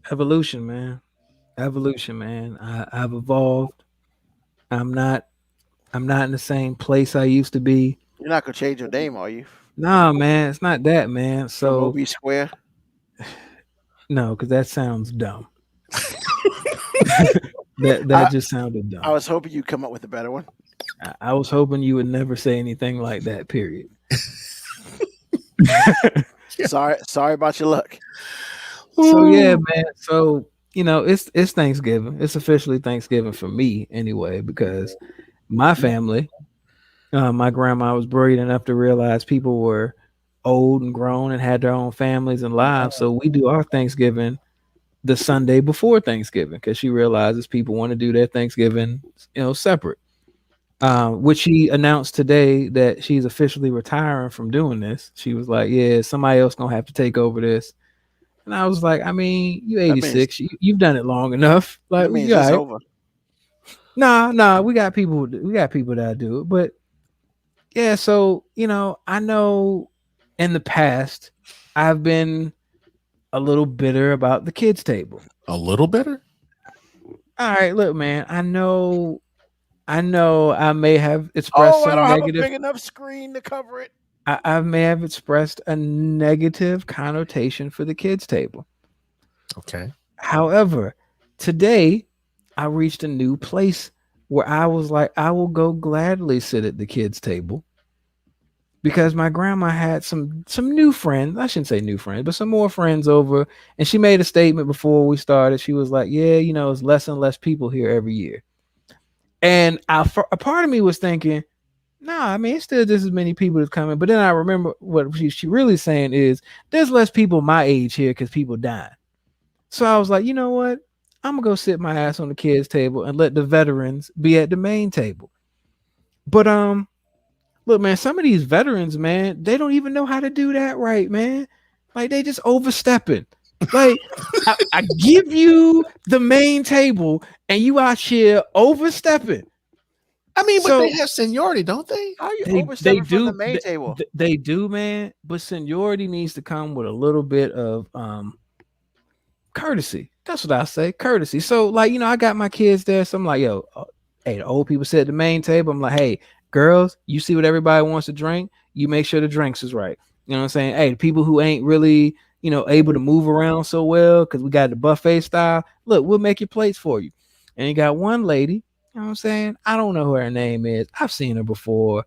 Evolution, man. I've evolved. I'm not in the same place I used to be. You're not gonna change your name, are you? Nah, man, it's not that, man. So Mo B Square. No, because that sounds dumb. That just sounded dumb. I was hoping you'd come up with a better one. I was hoping you would never say anything like that, period. Sorry about your luck. So yeah, man. So it's Thanksgiving. It's officially Thanksgiving for me anyway, because my family, my grandma was brilliant enough to realize people were old and grown and had their own families and lives. So we do our Thanksgiving the Sunday before Thanksgiving because she realizes people want to do their Thanksgiving, separate. Which she announced today that she's officially retiring from doing this. She was like, yeah, somebody else gonna have to take over this. And I was like, I mean, you 86, you've done it long enough. Like, means it's over. Nah, we got people that do it, but Yeah, so I know in the past I've been a little bitter about the kids' table. A little better? All right, look, man, I know I may have expressed Oh, I some don't have a negative. big enough screen to cover it. I may have expressed a negative connotation for the kids' table. Okay. However, today I reached a new place where I was like, I will go gladly sit at the kids' table because my grandma had some new friends. I shouldn't say new friends, but some more friends over, and she made a statement before we started. She was like, "Yeah, it's less and less people here every year," and a part of me was thinking, "Nah, I mean, it's still just as many people that's coming." But then I remember what she really saying is, "There's less people my age here because people dying." So I was like, you know what? I'm gonna go sit my ass on the kids' table and let the veterans be at the main table. But look, man, some of these veterans, man, they don't even know how to do that right, man. Like they just overstepping. Like I give you the main table and you out here overstepping. I mean, but So they have seniority, don't they? How are you they overstepping from the do main table? they do, man. But seniority needs to come with a little bit of courtesy. That's what I say, courtesy. So like, I got my kids there, so I'm like, yo, hey, the old people sit at the main table. I'm like, hey, girls, you see what everybody wants to drink, you make sure the drinks is right. You know what I'm saying? Hey, the people who ain't really able to move around so well because we got the buffet style, look, we'll make your plates for you. And you got one lady, you know what I'm saying, I don't know who her name is, I've seen her before,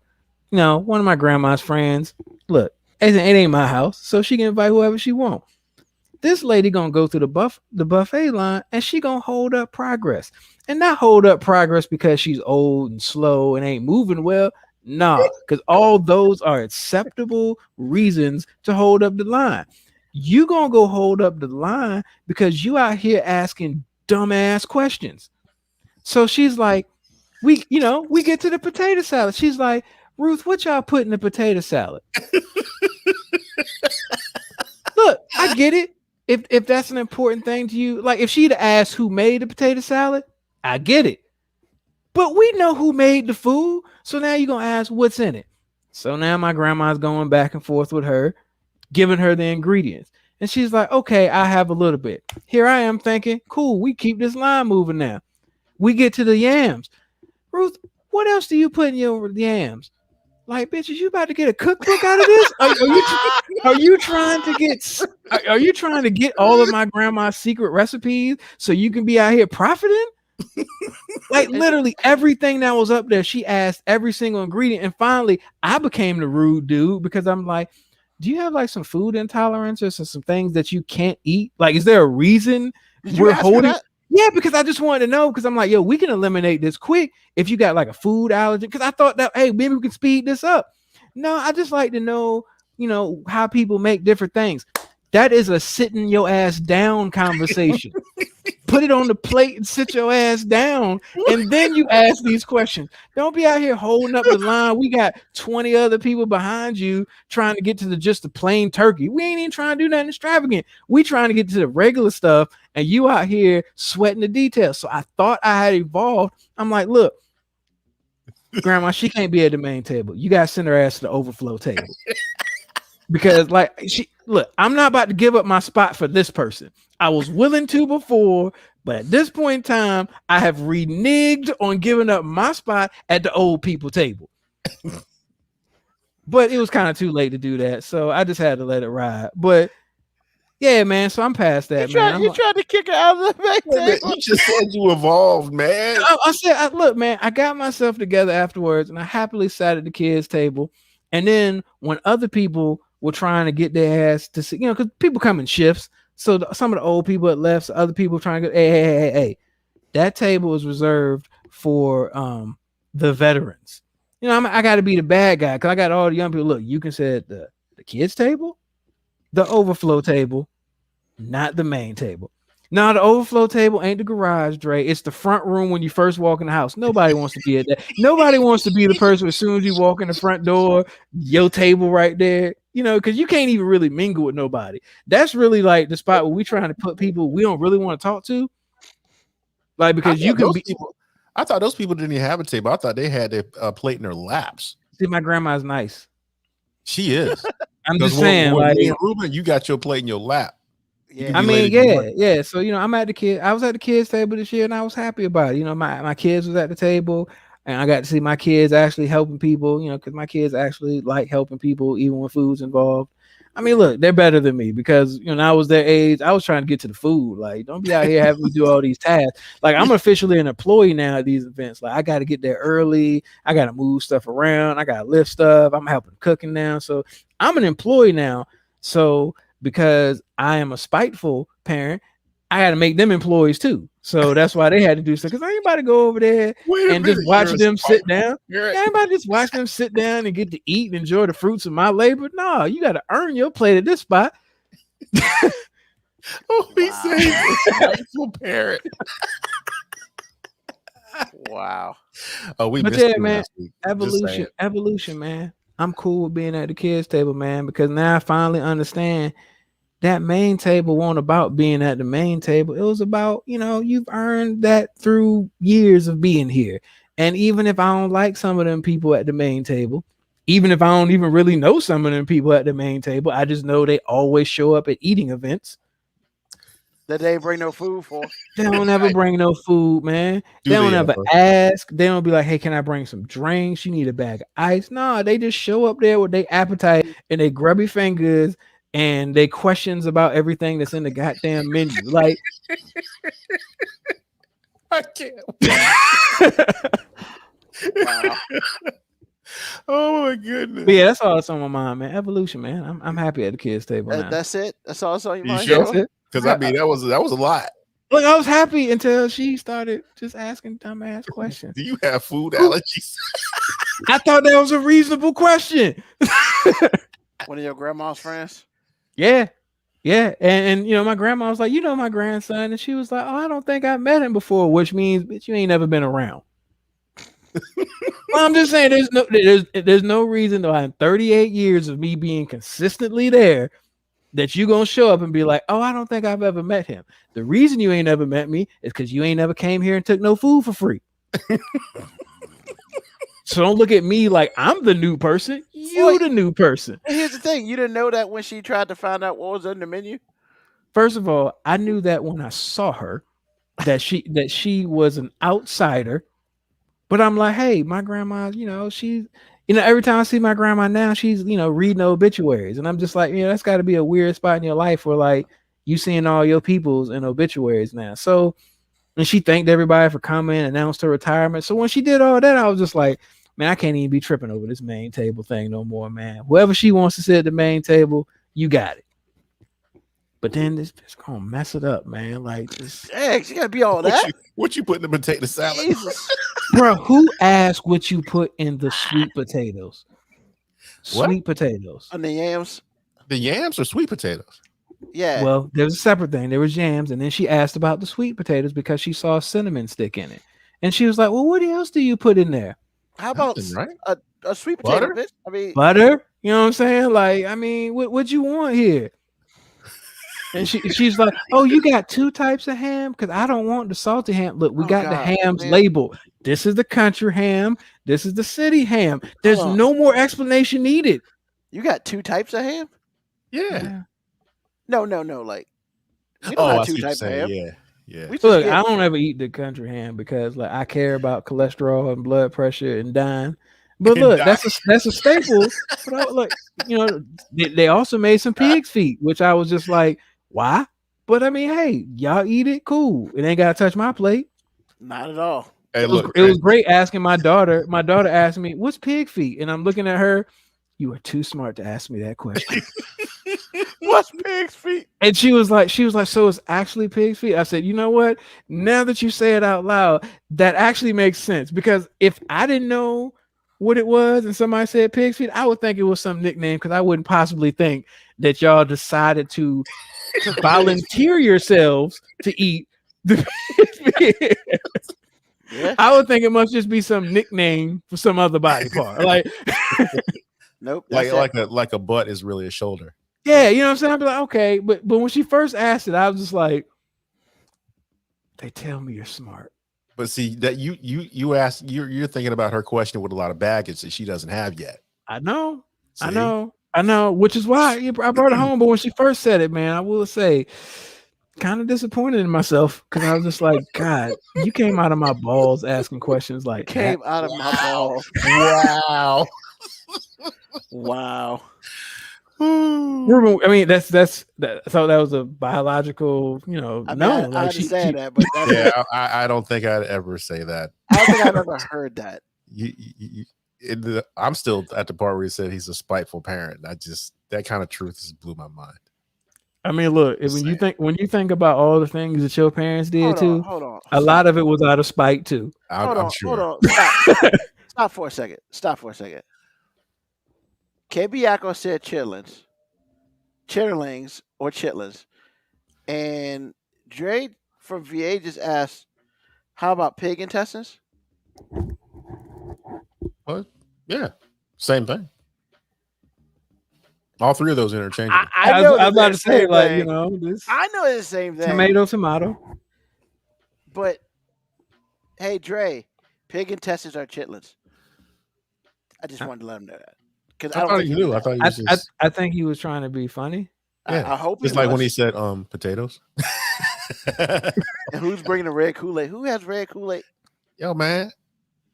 one of my grandma's friends. Look, it ain't my house, so she can invite whoever she wants. This lady gonna go through the buffet line and she gonna hold up progress. And not hold up progress because she's old and slow and ain't moving well. Nah, because all those are acceptable reasons to hold up the line. You gonna go hold up the line because you out here asking dumbass questions. So she's like, we get to the potato salad. She's like, Ruth, what y'all put in the potato salad? Look, I get it. If that's an important thing to you, like if she'd asked who made the potato salad, I get it. But we know who made the food, so now you're gonna ask what's in it. So now my grandma's going back and forth with her, giving her the ingredients. And she's like, okay, I have a little bit. Here I am thinking, cool, we keep this line moving now. We get to the yams. Ruth, what else do you put in your yams? Like, bitch, is you about to get a cookbook out of this? Are you trying to get all of my grandma's secret recipes so you can be out here profiting? Like literally everything that was up there, she asked every single ingredient. And finally, I became the rude dude because I'm like, do you have like some food intolerance or some things that you can't eat? Like, is there a reason we're holding? Yeah, because I just wanted to know, because I'm like, yo, we can eliminate this quick if you got like a food allergy. Because I thought that, hey, maybe we can speed this up. No, I just like to know, how people make different things. That is a sitting your ass down conversation. Put it on the plate and sit your ass down. And then you ask these questions. Don't be out here holding up the line. We got 20 other people behind you trying to get to just the plain turkey. We ain't even trying to do nothing extravagant. We trying to get to the regular stuff. And you out here sweating the details. So I thought I had evolved. I'm like, look, Grandma, she can't be at the main table. You got to send her ass to the overflow table. Because I'm not about to give up my spot for this person. I was willing to before, but at this point in time, I have reneged on giving up my spot at the old people table. But it was kind of too late to do that. So I just had to let it ride. But yeah, man. So I'm past that, man. You tried to kick her out of the main table. You just said you evolved, man. I said, look, man, I got myself together afterwards and I happily sat at the kids' table. And then when other people were trying to get their ass to see, because people come in shifts. So some of the old people had left, so other people trying to go, hey. That table was reserved for the veterans. I got to be the bad guy because I got all the young people. Look, you can sit at the kids' table, the overflow table, not the main table. Now, the overflow table ain't the garage, Dre. It's the front room when you first walk in the house. Nobody wants to be at that. Nobody wants to be the person as soon as you walk in the front door, your table right there, because you can't even really mingle with nobody. That's really like the spot where we trying to put people we don't really want to talk to. Like, because you can be. I thought those people didn't even have a table. I thought they had their plate in their laps. See, my grandma's nice. She is. I'm just saying, like, me and Ruben, you got your plate in your lap. Yeah. I be mean, late at yeah. So, you know, I was at the kids' table this year and I was happy about it. You know, my kids was at the table and I got to see my kids actually helping people, you know, because my kids actually like helping people even when food's involved. I mean, look, they're better than me because, you know, when I was their age, I was trying to get to the food. Like, don't be out here having me do all these tasks. Like, I'm officially an employee now at these events. Like, I got to get there early. I got to move stuff around. I got to lift stuff. I'm helping cooking now. So I'm an employee now. So because I am a spiteful parent, I got to make them employees too. So that's why they had to do stuff. Because anybody go over there and just watch them sit down. Everybody just watch them sit down and get to eat and enjoy the fruits of my labor. No, you got to earn your plate at this spot. Oh, he said spiteful parent. Wow. Oh, we But missed yeah, you man, last week. Just saying. evolution, man. I'm cool with being at the kids' table, man, because now I finally understand that main table wasn't about being at the main table. It was about, you know, you've earned that through years of being here. And even if I don't like some of them people at the main table, even if I don't even really know some of them people at the main table, I just know they always show up at eating events. That they bring no food for. They don't ever bring no food, man. They don't ever ask. They don't be like, hey, can I bring some drinks? You need a bag of ice. No, they just show up there with their appetite and they grubby fingers and they questions about everything that's in the goddamn menu. Like, I can't. Wow. Oh my goodness. but yeah, that's all that's on my mind, man. Evolution, man. I'm happy at the kids' table now. That's it. That's all that's on your You mind. sure? That's it. Because I mean that was a lot. Look, I was happy until she started just asking dumbass questions. Do you have food allergies? I thought that was a reasonable question. One of your grandma's friends. Yeah. And you know, my grandma was like, you know, my grandson, and she was like, oh, I don't think I met him before, which means, bitch, you ain't never been around. Well, I'm just saying, there's no reason though, in 38 years of me being consistently there, that you gonna show up and be like, oh, I don't think I've ever met him. The reason you ain't ever met me is because you ain't never came here and took no food for free. So don't look at me like I'm the new person. You the new person. And here's the thing: you didn't know that when she tried to find out what was on the menu. First of all, I knew that when I saw her, that she was an outsider. But I'm like, hey, my grandma, you know, she's, you know, every time I see my grandma now, she's, you know, reading obituaries. And I'm just like, you know, that's got to be a weird spot in your life where like you seeing all your peoples in obituaries now. So, and she thanked everybody for coming, announced her retirement. So when she did all that, I was just like, man, I can't even be tripping over this main table thing no more, man. Whoever she wants to sit at the main table, you got it. But then this gonna mess it up, man. Like, Dang, she gotta be all that. What you put in the potato salad? Jesus. bro, who asked what you put in the sweet potatoes? What? Sweet potatoes. On the yams. The yams or sweet potatoes? Yeah. Well, there was a separate thing. There was yams, and then she asked about the sweet potatoes because she saw a cinnamon stick in it, and she was like, "Well, what else do you put in there? How about Nothing, right? a sweet potato? Butter? Bitch? I mean, Butter? You know what I'm saying? Like, I mean, what you want here?" And she's like, "Oh, you got two types of ham? Because I don't want the salty ham. Look, we got the hams labeled. This is the country ham. This is the city ham. There's no more explanation needed." You got two types of ham? Yeah. No. Like, we don't Oh, I have see two what you're types of ham. saying. Yeah. We just Look, get- I don't ever eat the country ham because like I care about cholesterol and blood pressure and dying. But And look, dying. that's a staple. But look, you know, they also made some pig's feet, which I was just like, why? But I mean, hey, y'all eat it, cool. It ain't gotta touch my plate. Not at all. Hey, It was great asking my daughter. My daughter asked me, "What's pig feet?" And I'm looking at her. You are too smart to ask me that question. What's pig's feet? And she was like, so it's actually pig's feet. I said, you know what? Now that you say it out loud, that actually makes sense. Because if I didn't know what it was and somebody said pig's feet, I would think it was some nickname because I wouldn't possibly think that y'all decided to volunteer yourselves to eat the pig's feet. Yeah. I would think it must just be some nickname for some other body part. Like, Nope. that's like a butt is really a shoulder. yeah, you know what I'm saying? I'd be like, okay, but when she first asked it, I was just like, they tell me you're smart. But see that you ask you're thinking about her question with a lot of baggage that she doesn't have yet. I know. See? I know, which is why I brought it home. But when she first said it, man, I will say, kind of disappointed in myself because I was just like, God, you came out of my balls asking questions like that. Came out of my balls. Wow. Wow. Ruben, I mean, that's that. So that was a biological, I mean, no. I Like understand that, but that's Yeah, I don't think I'd ever say that. I don't think I've ever heard that. I'm still at the part where he said he's a spiteful parent. That kind of truth just blew my mind. I mean, look, when you think about all the things that your parents did too, Hold on. a lot of it was out of spite too. I'm sure. Hold on. Stop for a second. KB Yako said chitterlings or chitlins. And Dre from VA just asked, how about pig intestines? What? Yeah, same thing. All three of those interchangeable. I know I was about to say, like, thing. this I know it's the same thing. tomato. But hey, Dre, pig intestines are chitlins. I just wanted to let him know that. Because I thought you knew. I thought you was just, I think he was trying to be funny. yeah. I hope Just he like was. when he said potatoes. And who's bringing the red Kool-Aid? Who has red Kool-Aid? Yo, man,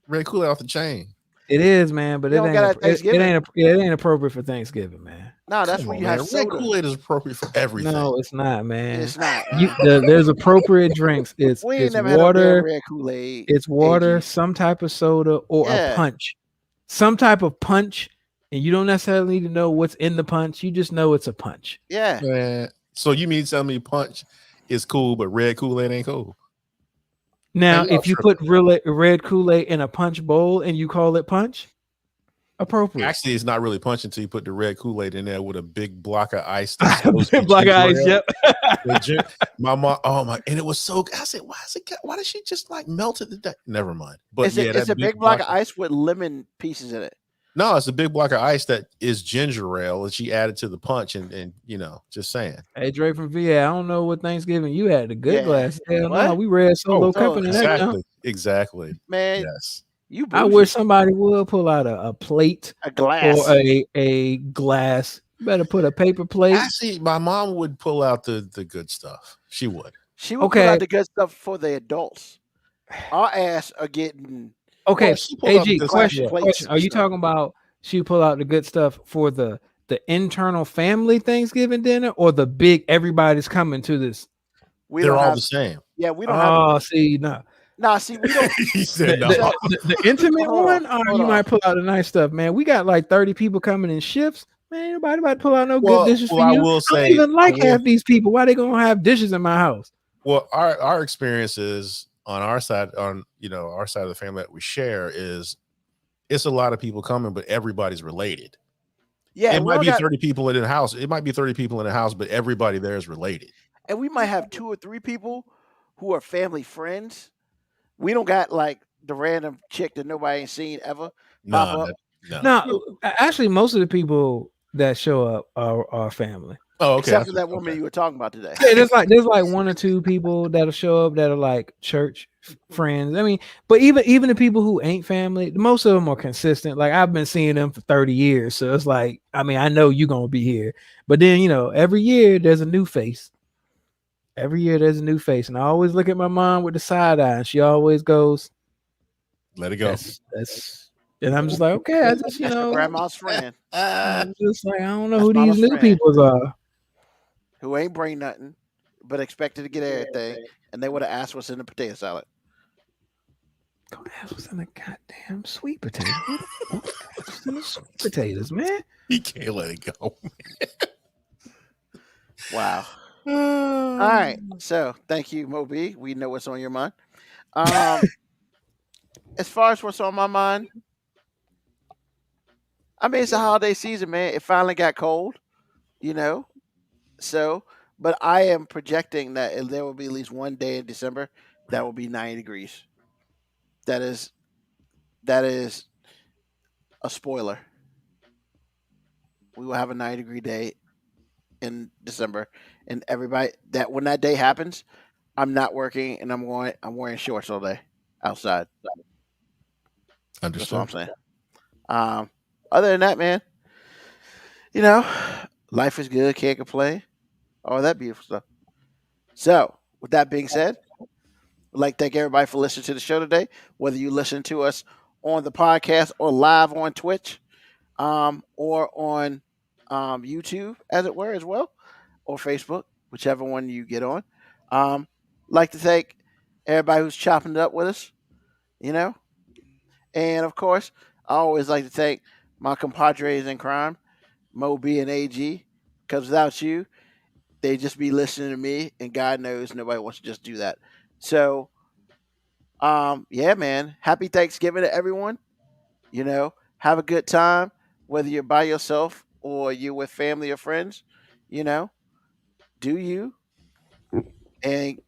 red Kool-Aid off the chain. It is, man, but You don't got it at Thanksgiving? it ain't appropriate for Thanksgiving, man. No, that's Come when on, you man. have Red soda. Kool-Aid is appropriate for everything. No, it's not, man. It's not. There's appropriate drinks. It's We ain't never water. had a red Kool-Aid. It's water, AG. some type of soda, or Yeah. a punch. Some type of punch, and you don't necessarily need to know what's in the punch. You just know it's a punch. Yeah. Man, so you mean tell me punch is cool, but red Kool-Aid ain't cool? Now, Man, y'all if you tripping. put red Kool-Aid in a punch bowl and you call it punch, appropriate. Actually, it's not really punch until you put the red Kool-Aid in there with a big block of ice. that's supposed to be Block of ginger ice, ale. yep. My mom, oh my, and it was so good. I said, why did she just like melt it? Never mind. But It's a that big block of ice with lemon pieces in it. No, it's a big block of ice that is ginger ale that she added to the punch, and just saying. Hey, Dre from VA, I don't know what Thanksgiving you had. The good Yeah. glass. Hell What? no, we red solo Oh, company. that now. Exactly. Man, Yes. you I bougie. wish somebody would pull out a plate a glass. or a glass. Better put a paper plate. Actually, my mom would pull out the good stuff. She would. She would Okay. put out the good stuff for the adults. Our ass are getting Okay, Well, she pulled out AG, the question. plates Are you and stuff. talking about she pull out the good stuff for the internal family Thanksgiving dinner or the big everybody's coming to this? They're all the same. Yeah, we don't have. Oh, see, no. Nah, see, we don't. He The, said no. the intimate Hold one, on, or hold you on. might pull out the nice stuff, man. We got like 30 people coming in shifts. Man, ain't nobody about to pull out no Well, good dishes well, for I you. will I say- don't even like I will- half these people. Why they gonna have dishes in my house? Well, our experience is on our side, our side of the family that we share is it's a lot of people coming, but everybody's related. Yeah, it we might don't be got- 30 people in the house. It might be 30 people in the house, but everybody there is related. and we might have 2 or 3 people who are family friends. We don't got like the random chick that nobody ain't seen ever. Pop No, up. no. No, actually, most of the people that show up are family. Oh, okay. Except for that woman you were talking about today. Yeah, there's like 1 or 2 people that'll show up that are like church friends. I mean, but even the people who ain't family, most of them are consistent. Like I've been seeing them for 30 years, so it's like, I mean, I know you're gonna be here, but then every year there's a new face. Every year there's a new face, and I always look at my mom with the side eye, and she always goes, Let it go. "That's," and I'm just like, okay, I just That's my grandma's friend I'm just like, I don't know That's who mama's these new friend. peoples are. who ain't bring nothing, but expected to get everything, and they would have asked what's in the potato salad. Go ask what's in the goddamn sweet potato. What's in the sweet potatoes, man? He can't let it go. Wow. All right. So thank you, Moby. We know what's on your mind. As far as what's on my mind, I mean, it's a holiday season, man. It finally got cold, So, but I am projecting that there will be at least one day in December that will be 90 degrees. That is a spoiler. We will have a 90-degree day in December, and everybody when that day happens, I'm not working and I'm wearing shorts all day. outside. That's what I'm Understood. saying. Other than that, man, life is good. Can't complain. All that beautiful stuff. So, with that being said, I'd like to thank everybody for listening to the show today. Whether you listen to us on the podcast or live on Twitch, or on YouTube, as it were, as well, or Facebook, whichever one you get on. Like to thank everybody who's chopping it up with us, and of course, I always like to thank my compadres in crime, Mo B and AG, because without you, they just be listening to me, and God knows nobody wants to just do that. So, yeah, man, happy Thanksgiving to everyone. Have a good time, whether you're by yourself or you're with family or friends. Do you? And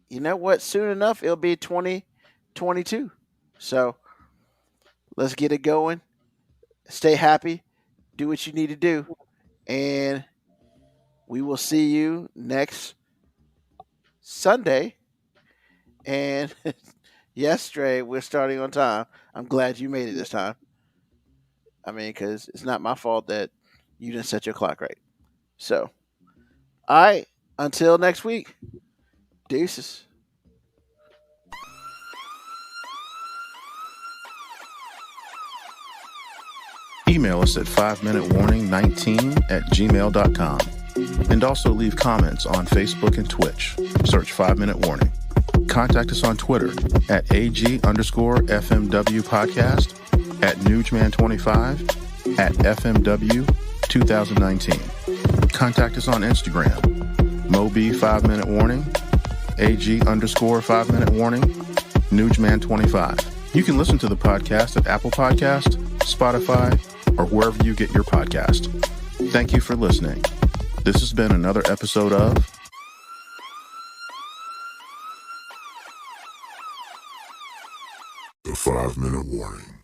you know what? Soon enough, it'll be 2022. So let's get it going. Stay happy. Do what you need to do. And we will see you next Sunday. And yes, Trey, we're starting on time. I'm glad you made it this time. I mean, because it's not my fault that you didn't set your clock right. So, all right. Until next week. Deuces. Email us at 5minutewarning19@gmail.com. And also leave comments on Facebook and Twitch. Search 5 Minute Warning. Contact us on Twitter at AG_FMW podcast, at Newsman25, at FMW 2019. Contact us on Instagram, Moby 5 Minute Warning, AG_5 Minute Warning, Newsman25. You can listen to the podcast at Apple Podcast, Spotify, or wherever you get your podcast. Thank you for listening. This has been another episode of The 5 Minute Warning.